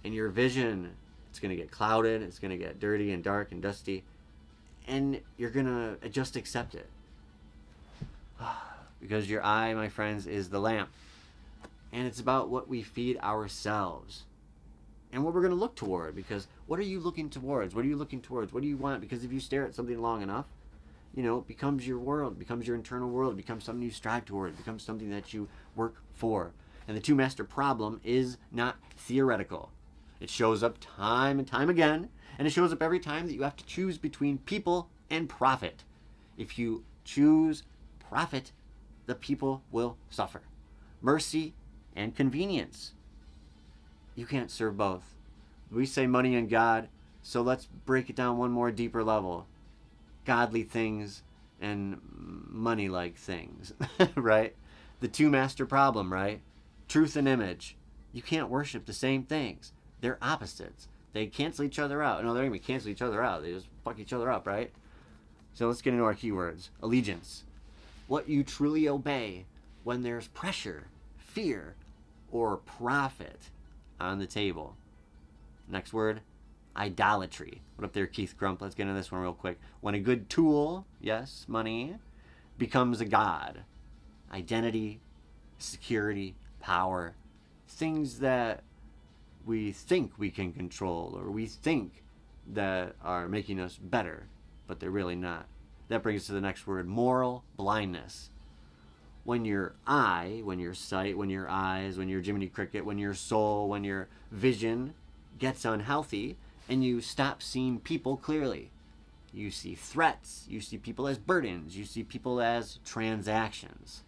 And your vision, it's going to get clouded, it's going to get dirty and dark and dusty. And you're going to just accept it. Because your eye, my friends, is the lamp. And it's about what we feed ourselves. And what we're going to look toward. Because what are you looking towards? What are you looking towards? What do you want? Because if you stare at something long enough, you know, it becomes your world, becomes your internal world, becomes something you strive toward, becomes something that you work for. And the two-master problem is not theoretical. It shows up time and time again, and it shows up every time that you have to choose between people and profit. If you choose profit, the people will suffer. Mercy and convenience. You can't serve both. We say money and God, so let's break it down one more deeper level. Godly things and money-like things, right? The two-master problem, right? Truth and image. You can't worship the same things. They're opposites. They cancel each other out. No, they don't even cancel each other out. They just fuck each other up, right? So let's get into our keywords. Allegiance. What you truly obey when there's pressure, fear, or profit on the table. Next word. Idolatry. What up there, Keith Crump? Let's get into this one real quick. When a good tool, yes, money, becomes a god. Identity, security, power, things that we think we can control or we think that are making us better, but they're really not. That brings us to the next word, moral blindness. When your eye, when your sight, when your eyes, when your Jiminy Cricket, when your soul, when your vision gets unhealthy, and you stop seeing people clearly. You see threats. You see people as burdens. You see people as transactions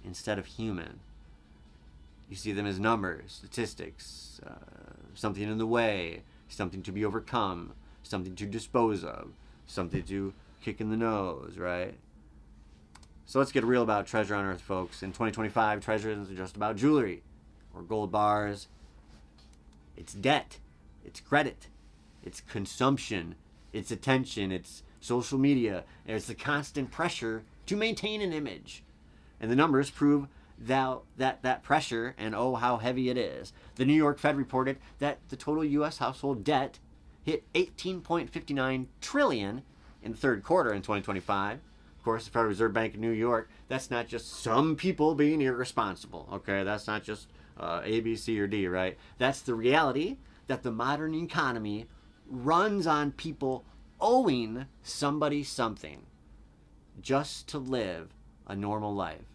instead of human. You see them as numbers, statistics, something in the way, something to be overcome, something to dispose of, something to kick in the nose, right? So let's get real about treasure on earth, folks. In 2025, treasure isn't just about jewelry or gold bars. It's debt. It's credit. It's consumption, it's attention, it's social media, and it's the constant pressure to maintain an image. And the numbers prove that pressure, and oh, how heavy it is. The New York Fed reported that the total U.S. household debt hit 18.59 trillion in the third quarter in 2025. Of course, the Federal Reserve Bank of New York, that's not just some people being irresponsible, okay? That's not just A, B, C, or D, right? That's the reality that the modern economy runs on people owing somebody something just to live a normal life.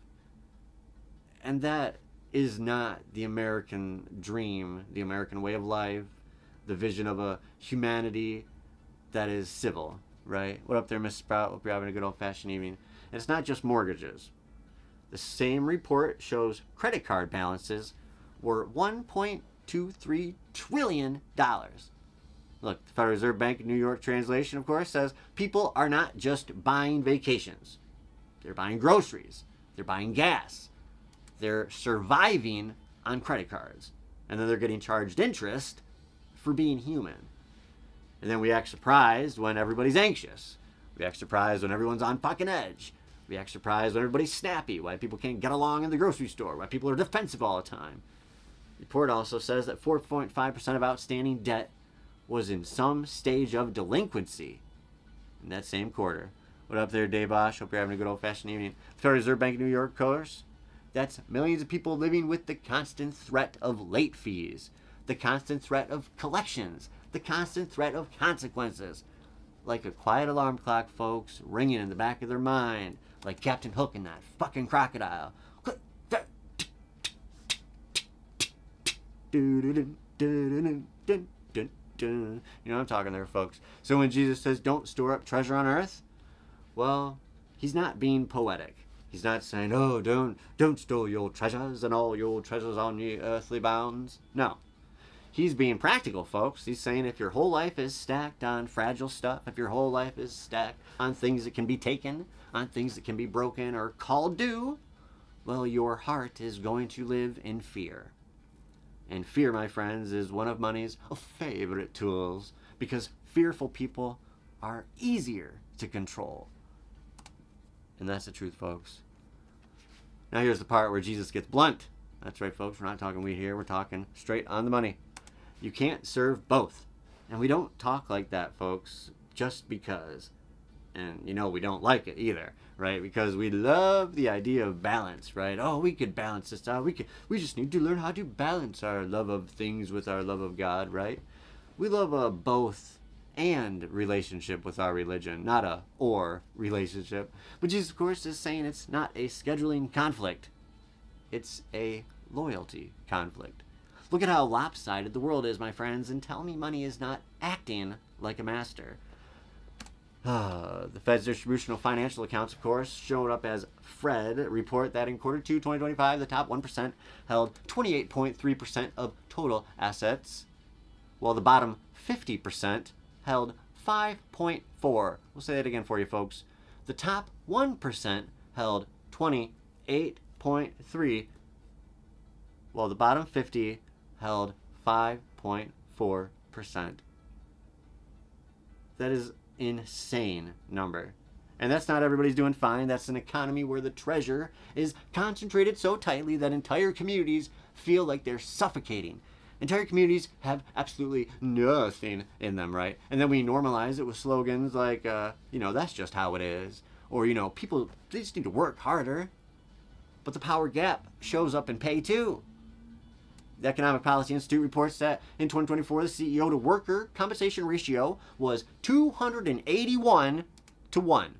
And that is not the American dream, the American way of life, the vision of a humanity that is civil, right? What up there, Mrs. Sprout? Hope you're having a good old-fashioned evening. And it's not just mortgages. The same report shows credit card balances were $1.23 trillion. Look, the Federal Reserve Bank of New York translation, of course, says people are not just buying vacations. They're buying groceries. They're buying gas. They're surviving on credit cards. And then they're getting charged interest for being human. And then we act surprised when everybody's anxious. We act surprised when everyone's on fucking edge. We act surprised when everybody's snappy, why people can't get along in the grocery store, why people are defensive all the time. The report also says that 4.5% of outstanding debt was in some stage of delinquency in that same quarter. What up there, Dave Bosch? Hope you're having a good old-fashioned evening. The Federal Reserve Bank of New York, of course, that's millions of people living with the constant threat of late fees, the constant threat of collections, the constant threat of consequences. Like a quiet alarm clock, folks, ringing in the back of their mind, like Captain Hook and that fucking crocodile. You know what I'm talking there, folks. So when Jesus says, don't store up treasure on earth, well, he's not being poetic. He's not saying, oh, don't store your treasures and all your treasures on ye earthly bounds. No. He's being practical, folks. He's saying if your whole life is stacked on fragile stuff, if your whole life is stacked on things that can be taken, on things that can be broken or called due, well, your heart is going to live in fear. And fear, my friends, is one of money's favorite tools because fearful people are easier to control. And that's the truth, folks. Now here's the part where Jesus gets blunt. That's right, folks. We're not talking weed here. We're talking straight on the money. You can't serve both. And we don't talk like that, folks, just because. And, you know, we don't like it either, right? Because we love the idea of balance, right? Oh, we could balance this out. We just need to learn how to balance our love of things with our love of God, right? We love a both and relationship with our religion, not a or relationship. But Jesus, of course, is saying it's not a scheduling conflict. It's a loyalty conflict. Look at how lopsided the world is, my friends, and tell me money is not acting like a master. The Fed's distributional financial accounts, of course, showed up as FRED, report that in quarter 2 2025, the top 1% held 28.3% of total assets, while the bottom 50% held 5.4. We'll say that again for you, folks. The top 1% held 28.3, while the bottom 50 held 5.4%. That is insane number. And that's not everybody's doing fine. That's an economy where the treasure is concentrated so tightly that entire communities feel like they're suffocating. Entire communities have absolutely nothing in them, right? And then we normalize it with slogans like, that's just how it is. Or, people, they just need to work harder. But the power gap shows up in pay too. The Economic Policy Institute reports that in 2024, the CEO to worker compensation ratio was 281 to 1.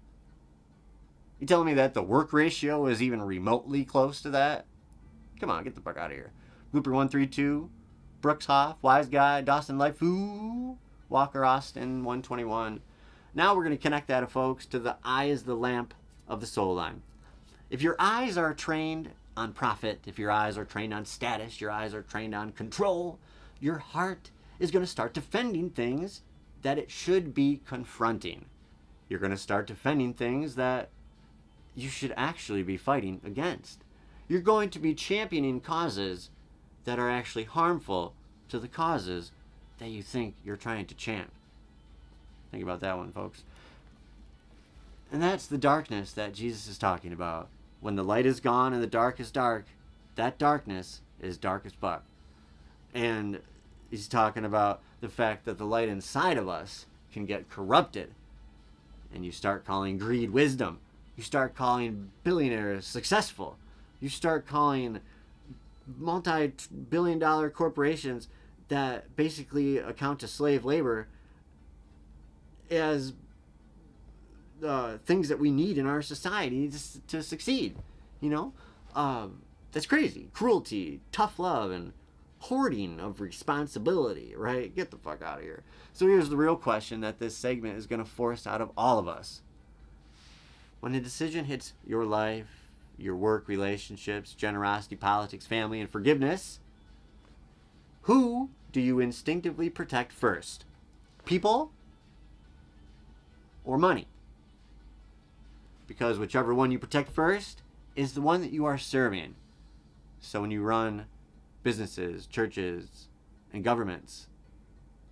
You telling me that the work ratio is even remotely close to that? Come on, get the fuck out of here. Looper 132, Brooks Hoff, Wise Guy, Dawson Lightfoot, Walker Austin 121. Now we're going to connect that, folks, to the eye is the lamp of the soul line. If your eyes are trained on profit, if your eyes are trained on status, your eyes are trained on control, your heart is going to start defending things that it should be confronting. You're going to start defending things that you should actually be fighting against. You're going to be championing causes that are actually harmful to the causes that you think you're trying to champ. Think about that one, folks. And that's the darkness that Jesus is talking about. When the light is gone and the dark is dark, that darkness is dark as fuck. And he's talking about the fact that the light inside of us can get corrupted. And you start calling greed wisdom. You start calling billionaires successful. You start calling multi-billion-dollar corporations that basically account to slave labor as things that we need in our society to succeed. You know, that's crazy. Cruelty, tough love, and hoarding of responsibility, right? Get the fuck out of here. So here's the real question that this segment is going to force out of all of us. When a decision hits your life, your work, relationships, generosity, politics, family, and forgiveness, who do you instinctively protect first? People or money? Because whichever one you protect first is the one that you are serving. So when you run businesses, churches, and governments,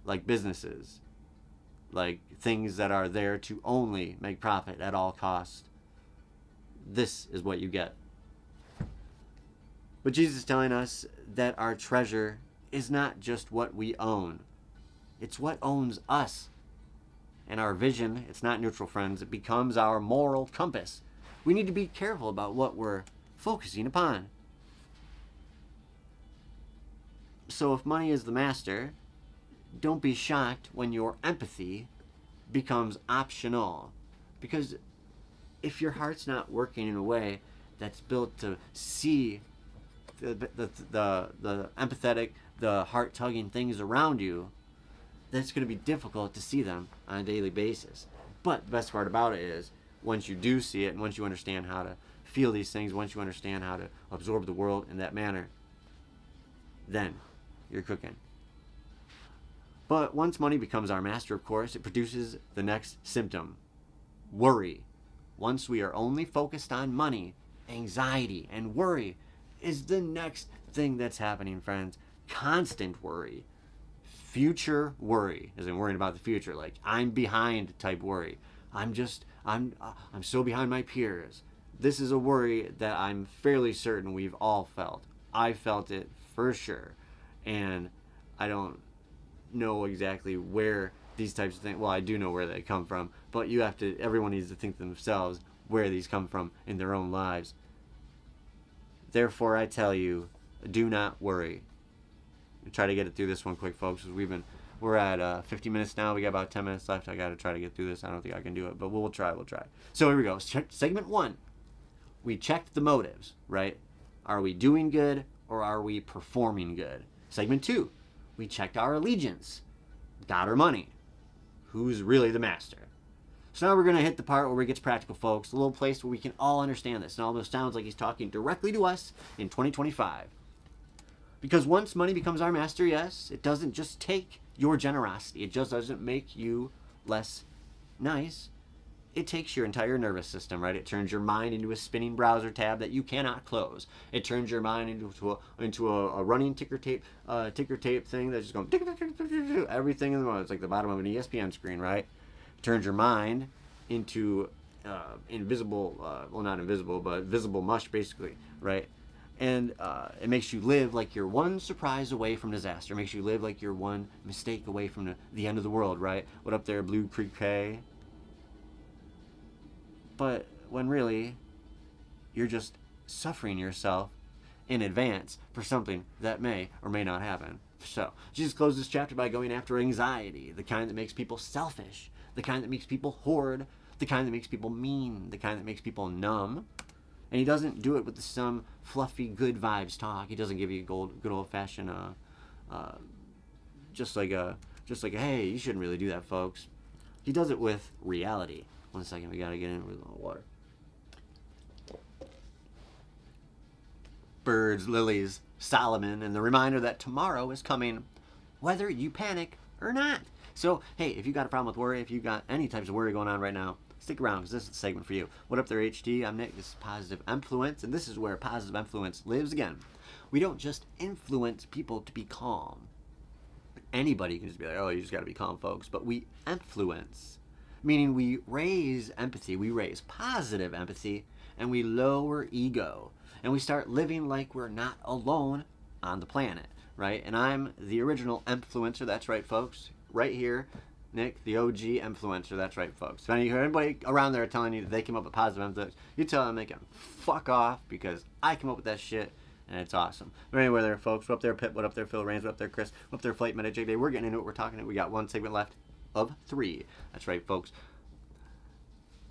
like businesses, like things that are there to only make profit at all costs, this is what you get. But Jesus is telling us that our treasure is not just what we own. It's what owns us. And our vision, it's not neutral, friends. It becomes our moral compass. We need to be careful about what we're focusing upon. So if money is the master, don't be shocked when your empathy becomes optional. Because if your heart's not working in a way that's built to see the empathetic, the heart-tugging things around you, then it's going to be difficult to see them on a daily basis. But the best part about it is, once you do see it, and once you understand how to feel these things, once you understand how to absorb the world in that manner, then you're cooking. But once money becomes our master, of course, it produces the next symptom: worry. Once we are only focused on money, anxiety and worry is the next thing that's happening, friends. Constant worry. Future worry, as in worrying about the future, like I'm behind type worry. I'm so behind my peers. This is a worry that I'm fairly certain we've all felt. I felt it for sure. And I don't know exactly where these types of things, well, I do know where they come from, but everyone needs to think to themselves where these come from in their own lives. Therefore, I tell you, do not worry. Try to get it through this one quick, folks, because we're at 50 minutes now. We got about 10 minutes left. I got to try to get through this. I don't think I can do it, but we'll try. So here we go. Segment 1. We checked the motives, right? Are we doing good or are we performing good? Segment 2. We checked our allegiance. God or money? Who's really the master? So now we're going to hit the part where it gets practical, folks. A little place where we can all understand this. And almost sounds like he's talking directly to us in 2025. Because once money becomes our master, yes, it doesn't just take your generosity. It just doesn't make you less nice. It takes your entire nervous system, right? It turns your mind into a spinning browser tab that you cannot close. It turns your mind into a running ticker tape thing that's just going everything in the moment. It's like the bottom of an ESPN screen, right? It turns your mind into invisible, well, not invisible, but visible mush, basically, right? And it makes you live like you're one surprise away from disaster. It makes you live like you're one mistake away from the end of the world, right? What up there, Blue Creek K? But when really, you're just suffering yourself in advance for something that may or may not happen. So, Jesus closed this chapter by going after anxiety, the kind that makes people selfish, the kind that makes people hoard, the kind that makes people mean, the kind that makes people numb. And he doesn't do it with some fluffy, good vibes talk. He doesn't give you good old-fashioned, just like a, hey, you shouldn't really do that, folks. He does it with reality. 1 second, we gotta get in with a little water. Birds, lilies, Solomon, and the reminder that tomorrow is coming, whether you panic or not. So, hey, if you got a problem with worry, if you got any types of worry going on right now, stick around, because this is the segment for you. What up there, HD? I'm Nick. This is Positive Empfluence, and this is where Positive Empfluence lives again. We don't just influence people to be calm. Anybody can just be like, oh, you just got to be calm, folks. But we influence, meaning we raise empathy, we raise positive empathy, and we lower ego. And we start living like we're not alone on the planet. right? And I'm the original Empfluencer. That's right, folks. Right here, Nick, the OG Empfluencer. That's right, folks. If anybody around there telling you that they came up with positive influence, you tell them they can fuck off, because I came up with that shit, and it's awesome. But anyway, there, folks. What up there, Pip? What up there, Phil? Rains? What up there, Chris? What up there, Flight Medic Day? We're getting into it. We're talking it. We got one segment left of 3. That's right, folks.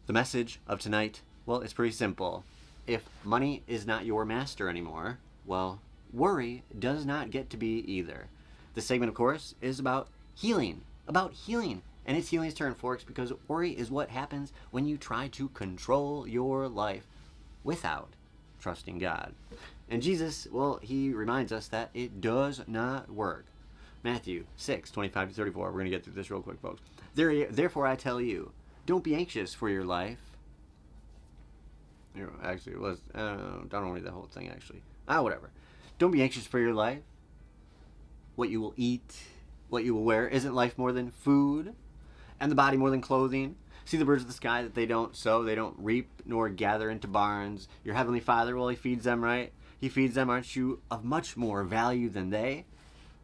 The message of tonight, well, it's pretty simple. If money is not your master anymore, well, worry does not get to be either. This segment, of course, is about healing. And it's healing's turn, folks, because worry is what happens when you try to control your life without trusting God. And Jesus, well, he reminds us that it does not work. Matthew 6:25-34. We're going to get through this real quick, folks. Therefore, I tell you, don't be anxious for your life. Actually, it was, don't read the whole thing, actually. Whatever. Don't be anxious for your life, what you will eat, what you will wear. Isn't life more than food, and the body more than clothing? See the birds of the sky, that they don't sow, they don't reap, nor gather into barns. Your heavenly Father, well, he feeds them, right? He feeds them. Aren't you of much more value than they?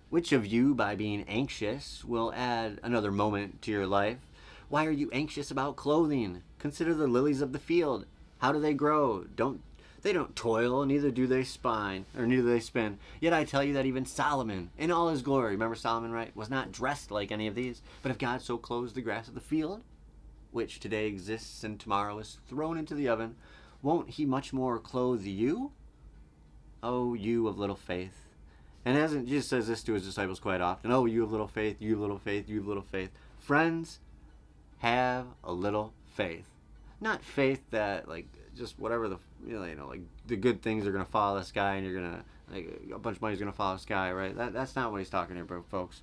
Which of you, by being anxious, will add another moment to your life? Why are you anxious about clothing? Consider the lilies of the field. How do they grow? They don't toil, neither do they spin. Yet I tell you that even Solomon, in all his glory, remember Solomon, right, was not dressed like any of these. But if God so clothes the grass of the field, which today exists and tomorrow is thrown into the oven, won't he much more clothe you? Oh, you of little faith. And Jesus says this to his disciples quite often. Oh, you of little faith, you of little faith, you of little faith. Friends, have a little faith. Not faith that, like, just whatever like the good things are going to fall out of the sky, and you're going to, like, a bunch of money's going to fall out of the sky, right? That's not what he's talking here, folks.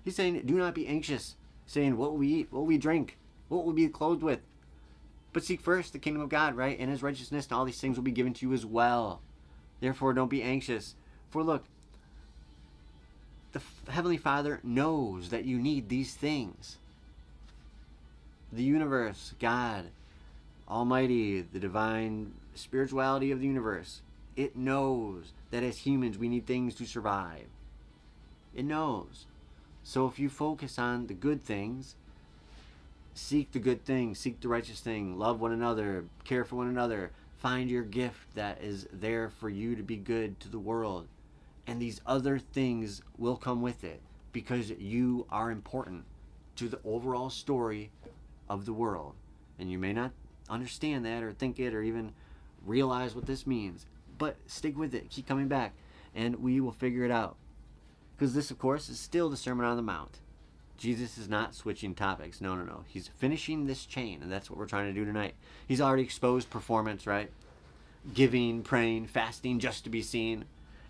He's saying, do not be anxious, saying, what will we eat? What will we drink? What will we be clothed with? But seek first the kingdom of God, right? And his righteousness, and all these things will be given to you as well. Therefore, don't be anxious. For look, the Heavenly Father knows that you need these things. The universe, God, Almighty, the divine spirituality of the universe, it knows that as humans we need things to survive. It knows. So if you focus on the good things, seek the good thing, seek the righteous thing, love one another, care for one another, find your gift that is there for you to be good to the world, and these other things will come with it, because you are important to the overall story of the world. And you may not understand that or think it or even realize what this means, but stick with it, keep coming back, and we will figure it out. Because this, of course, is still the Sermon on the Mount. Jesus is not switching topics. No. He's finishing this chain, and that's what we're trying to do tonight. He's already exposed performance, right? Giving, praying, fasting just to be seen,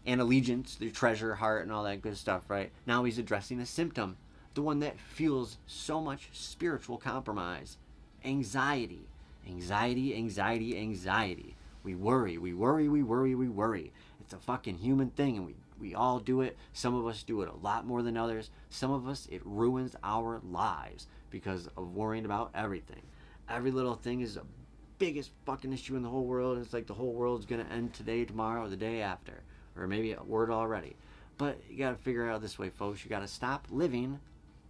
and allegiance, the treasure, heart, and all that good stuff, right? Now he's addressing a symptom, the one that fuels so much spiritual compromise. Anxiety. We worry. It's a fucking human thing, and we all do it. Some of us do it a lot more than others. Some of us, it ruins our lives because of worrying about everything. Every little thing is the biggest fucking issue in the whole world. It's like the whole world's gonna end today, tomorrow, or the day after, or maybe a word already. But you gotta figure it out this way, folks. You gotta stop living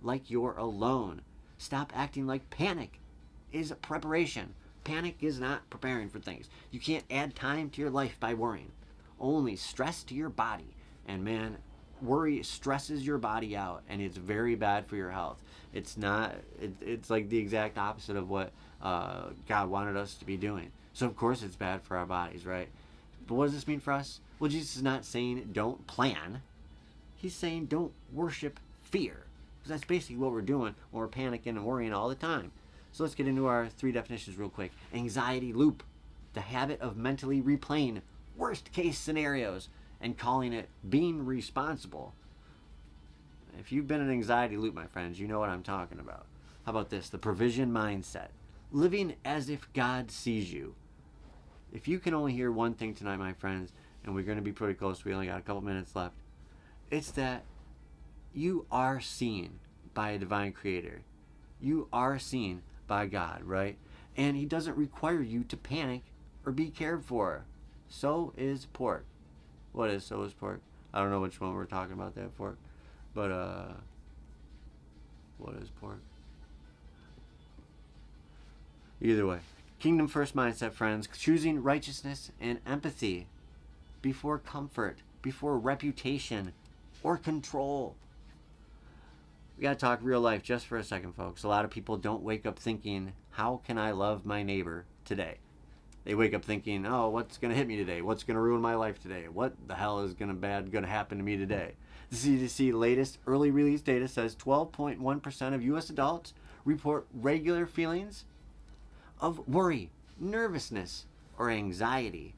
like you're alone. Stop acting like panic is preparation. Panic is not preparing for things. You can't add time to your life by worrying. Only stress to your body. And man, worry stresses your body out, and it's very bad for your health. It's like the exact opposite of what God wanted us to be doing. So of course it's bad for our bodies, right? But what does this mean for us? Well, Jesus is not saying don't plan. He's saying don't worship fear. Because that's basically what we're doing when we're panicking and worrying all the time. So let's get into our 3 definitions real quick. Anxiety loop, the habit of mentally replaying worst case scenarios and calling it being responsible. If you've been in an anxiety loop, my friends, you know what I'm talking about. How about this? The provision mindset, living as if God sees you. If you can only hear one thing tonight, my friends, and we're going to be pretty close, we only got a couple minutes left, it's that you are seen by a divine creator. You are seen by God, right? And he doesn't require you to panic or be cared for. So is pork. What is so is pork? I don't know which one we're talking about that for. But, what is pork? Either way. Kingdom first mindset, friends. Choosing righteousness and empathy before comfort, before reputation or control. We got to talk real life just for a second, folks. A lot of people don't wake up thinking, how can I love my neighbor today? They wake up thinking, oh, what's going to hit me today? What's going to ruin my life today? What the hell is going to happen to me today? The CDC latest early release data says 12.1% of U.S. adults report regular feelings of worry, nervousness, or anxiety.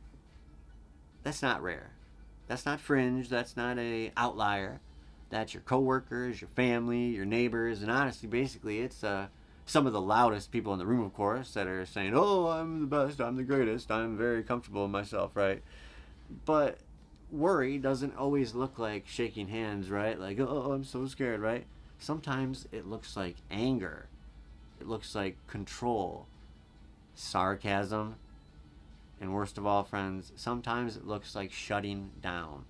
That's not rare. That's not fringe. That's not an outlier. That's your coworkers, your family, your neighbors, and honestly, basically, it's some of the loudest people in the room, of course, that are saying, oh, I'm the best, I'm the greatest, I'm very comfortable in myself, right? But worry doesn't always look like shaking hands, right? Like, oh, I'm so scared, right? Sometimes it looks like anger. It looks like control, sarcasm, and worst of all, friends, sometimes it looks like shutting down.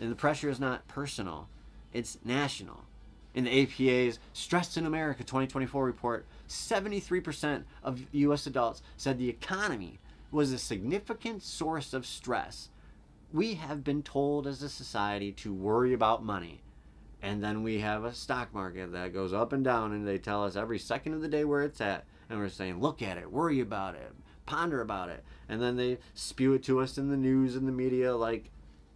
And the pressure is not personal, it's national. In the APA's Stress in America 2024 report, 73% of U.S. adults said the economy was a significant source of stress. We have been told as a society to worry about money. And then we have a stock market that goes up and down, and they tell us every second of the day where it's at. And we're saying, look at it, worry about it, ponder about it. And then they spew it to us in the news and the media like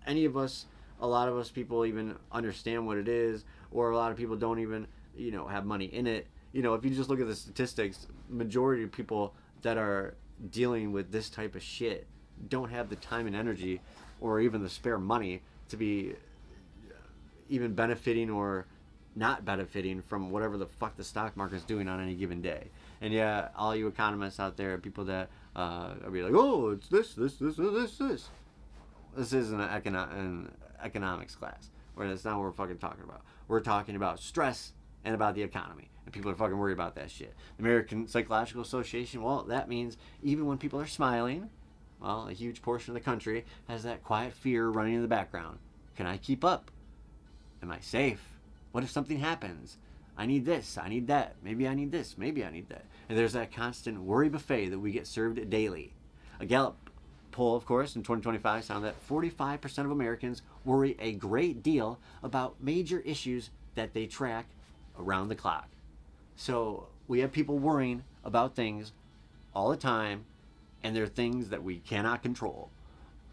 any of us, a lot of us people even understand what it is, or a lot of people don't even, have money in it. If you just look at the statistics, majority of people that are dealing with this type of shit don't have the time and energy or even the spare money to be even benefiting or not benefiting from whatever the fuck the stock market's doing on any given day. And yeah, all you economists out there, people that are be like, oh, it's this. This isn't an economics class. Where that's not what we're fucking talking about. We're talking about stress and about the economy. And people are fucking worried about that shit. The American Psychological Association, well, that means even when people are smiling, well, a huge portion of the country has that quiet fear running in the background. Can I keep up? Am I safe? What if something happens? I need this, I need that, maybe I need this, maybe I need that. And there's that constant worry buffet that we get served daily. A Gallup poll, of course, in 2025 found that 45% of Americans worry a great deal about major issues that they track around the clock. So we have people worrying about things all the time, and they're things that we cannot control.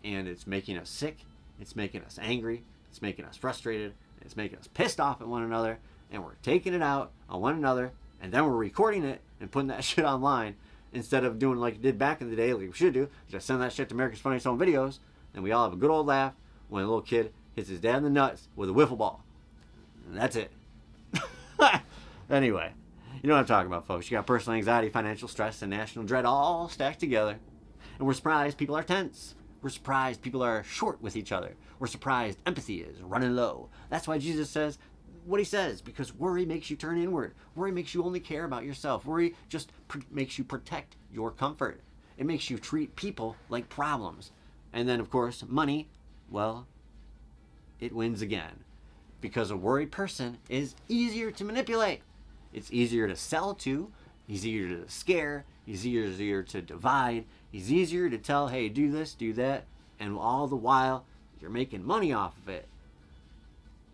And it's making us sick, it's making us angry, it's making us frustrated, it's making us pissed off at one another, and we're taking it out on one another, and then we're recording it and putting that shit online instead of doing like you did back in the day, like we should do, just send that shit to America's Funniest Home Videos, and we all have a good old laugh when a little kid hits his dad in the nuts with a wiffle ball. And that's it. Anyway, you know what I'm talking about, folks. You got personal anxiety, financial stress, and national dread all stacked together. And we're surprised people are tense. We're surprised people are short with each other. We're surprised empathy is running low. That's why Jesus says what he says, because worry makes you turn inward. Worry makes you only care about yourself. Worry just makes you protect your comfort. It makes you treat people like problems. And then, of course, money, well, it wins again. Because a worried person is easier to manipulate. It's easier to sell to. He's easier to scare. He's easier to divide. He's easier to tell, hey, do this, do that. And all the while, you're making money off of it.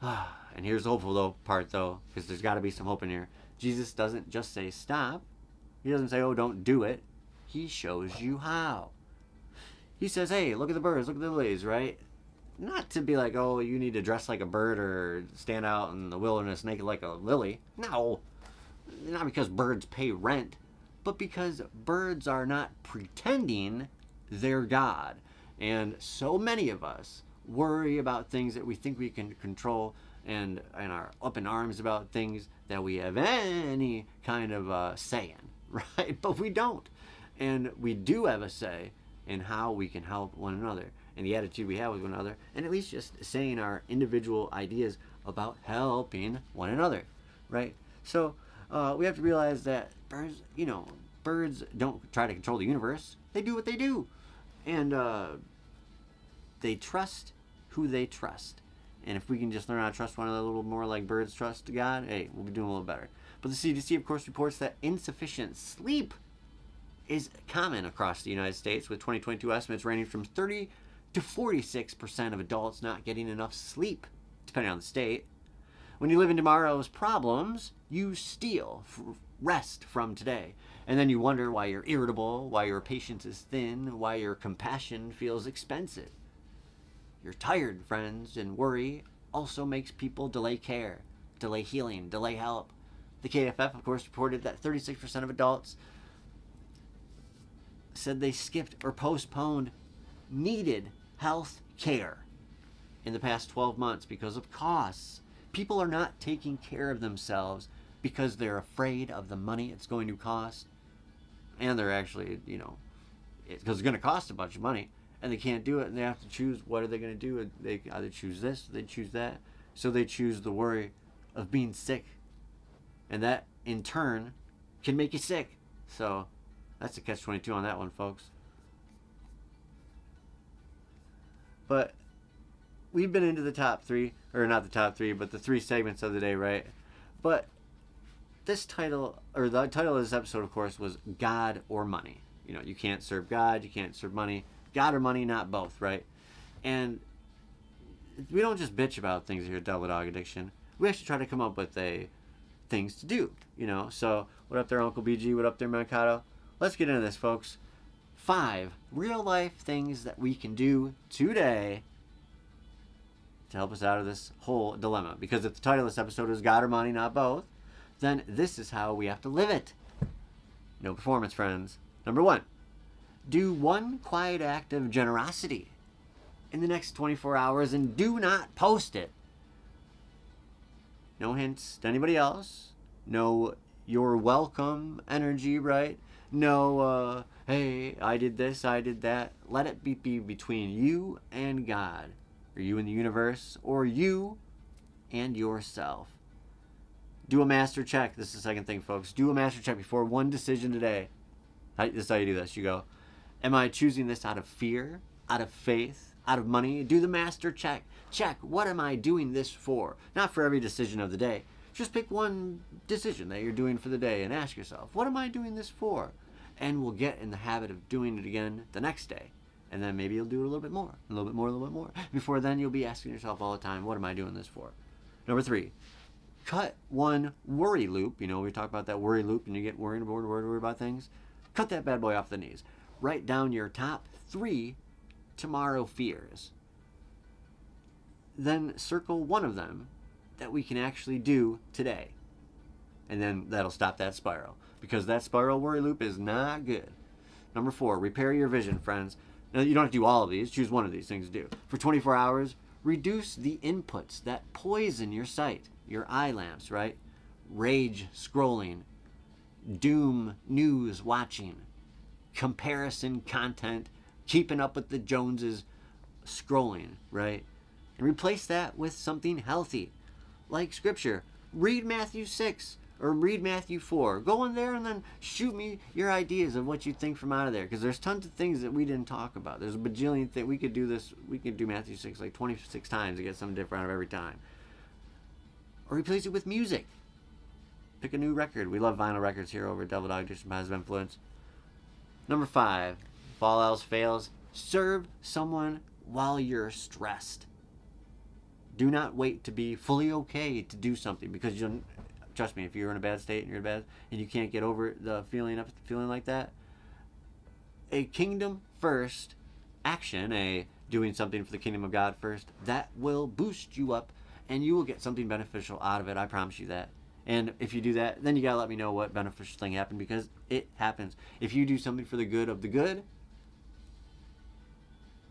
And here's the hopeful part, though, because there's got to be some hope in here. Jesus doesn't just say stop. He doesn't say, oh, don't do it. He shows you how. He says, hey, look at the birds, look at the lilies, right? Not to be like, oh, you need to dress like a bird or stand out in the wilderness naked like a lily. No. Not because birds pay rent, but because birds are not pretending they're God. And so many of us worry about things that we think we can control and are up in arms about things that we have any kind of say in, right? But we don't. And we do have a say in how we can help one another and the attitude we have with one another, and at least just saying our individual ideas about helping one another, right? So we have to realize that birds don't try to control the universe. They do what they do. And they trust who they trust. And if we can just learn how to trust one another a little more like birds trust God, hey, we'll be doing a little better. But the CDC, of course, reports that insufficient sleep is common across the United States, with 2022 estimates ranging from 30 to 46% of adults not getting enough sleep, depending on the state. When you live in tomorrow's problems, you steal rest from today. And then you wonder why you're irritable, why your patience is thin, why your compassion feels expensive. You're tired, friends, and worry also makes people delay care, delay healing, delay help. The KFF, of course, reported that 36% of adults said they skipped or postponed needed health care in the past 12 months because of costs. People are not taking care of themselves because they're afraid of the money it's going to cost. And they're actually, because it's going to cost a bunch of money. And they can't do it, and they have to choose what are they going to do. They either choose this, or they choose that. So they choose the worry of being sick. And that, in turn, can make you sick. So that's a catch-22 on that one, folks. But we've been into the top three, or not the top three, but the three segments of the day, right? But this title, or the title of this episode, of course, was God or Money. You can't serve God, you can't serve money. God or money, not both, right? And we don't just bitch about things here at Double Dog Addiction. We actually try to come up with things to do, So, what up there, Uncle BG? What up there, Mankato? Let's get into this, folks. 5 real-life things that we can do today to help us out of this whole dilemma. Because if the title of this episode is God or Money, not both, then this is how we have to live it. No performance, friends. Number 1. Do one quiet act of generosity in the next 24 hours and do not post it. No hints to anybody else. No you're welcome energy, right? No, hey, I did this, I did that. Let it be between you and God, or you and the universe, or you and yourself. Do a master check. This is the second thing, folks. Do a master check before one decision today. This is how you do this. You go, am I choosing this out of fear, out of faith, out of money? Do the master check. Check, what am I doing this for? Not for every decision of the day. Just pick one decision that you're doing for the day and ask yourself, what am I doing this for? And we'll get in the habit of doing it again the next day. And then maybe you'll do it a little bit more, a little bit more, a little bit more. Before then, you'll be asking yourself all the time, what am I doing this for? Number 3, cut one worry loop. We talk about that worry loop and you get worried about things. Cut that bad boy off the knees. Write down your top 3 tomorrow fears. Then circle one of them that we can actually do today. And then that'll stop that spiral. Because that spiral worry loop is not good. Number 4, repair your vision, friends. Now, you don't have to do all of these. Choose one of these things to do. For 24 hours, reduce the inputs that poison your sight. Your eye lamps, right? Rage scrolling. Doom news watching. Comparison content. Keeping up with the Joneses scrolling, right? And replace that with something healthy. Like scripture. Read Matthew 6 or read Matthew 4. Go in there and then shoot me your ideas of what you think from out of there. Because there's tons of things that we didn't talk about. There's a bajillion things. We could do this. We could do Matthew 6 like 26 times to get something different out of every time. Or replace it with music. Pick a new record. We love vinyl records here over at Double Dog Addiction Positive Empfluence. Number 5. If all else fails, serve someone while you're stressed. Do not wait to be fully okay to do something, because trust me, if you're in a bad state and you're in bad and you can't get over the feeling like that, a kingdom first action, a doing something for the kingdom of God first, that will boost you up and you will get something beneficial out of it. I promise you that. And if you do that, then you gotta let me know what beneficial thing happened, because it happens. If you do something for the good of the good,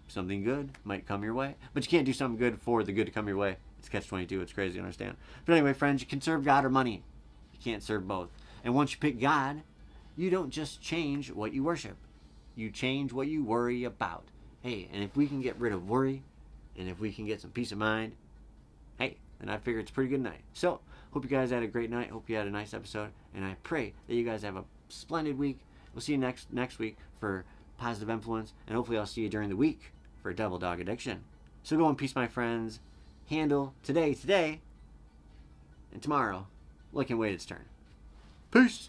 something good might come your way. But you can't do something good for the good to come your way. It's catch-22. It's crazy, you understand? But anyway, friends, you can serve God or money. You can't serve both. And once you pick God, you don't just change what you worship. You change what you worry about. Hey, and if we can get rid of worry, and if we can get some peace of mind, hey, then I figure it's a pretty good night. So, hope you guys had a great night. Hope you had a nice episode. And I pray that you guys have a splendid week. We'll see you next week for Positive Empfluence. And hopefully I'll see you during the week for Double Dog Addiction. So go in peace, my friends. handle today, and tomorrow, look and wait its turn. Peace.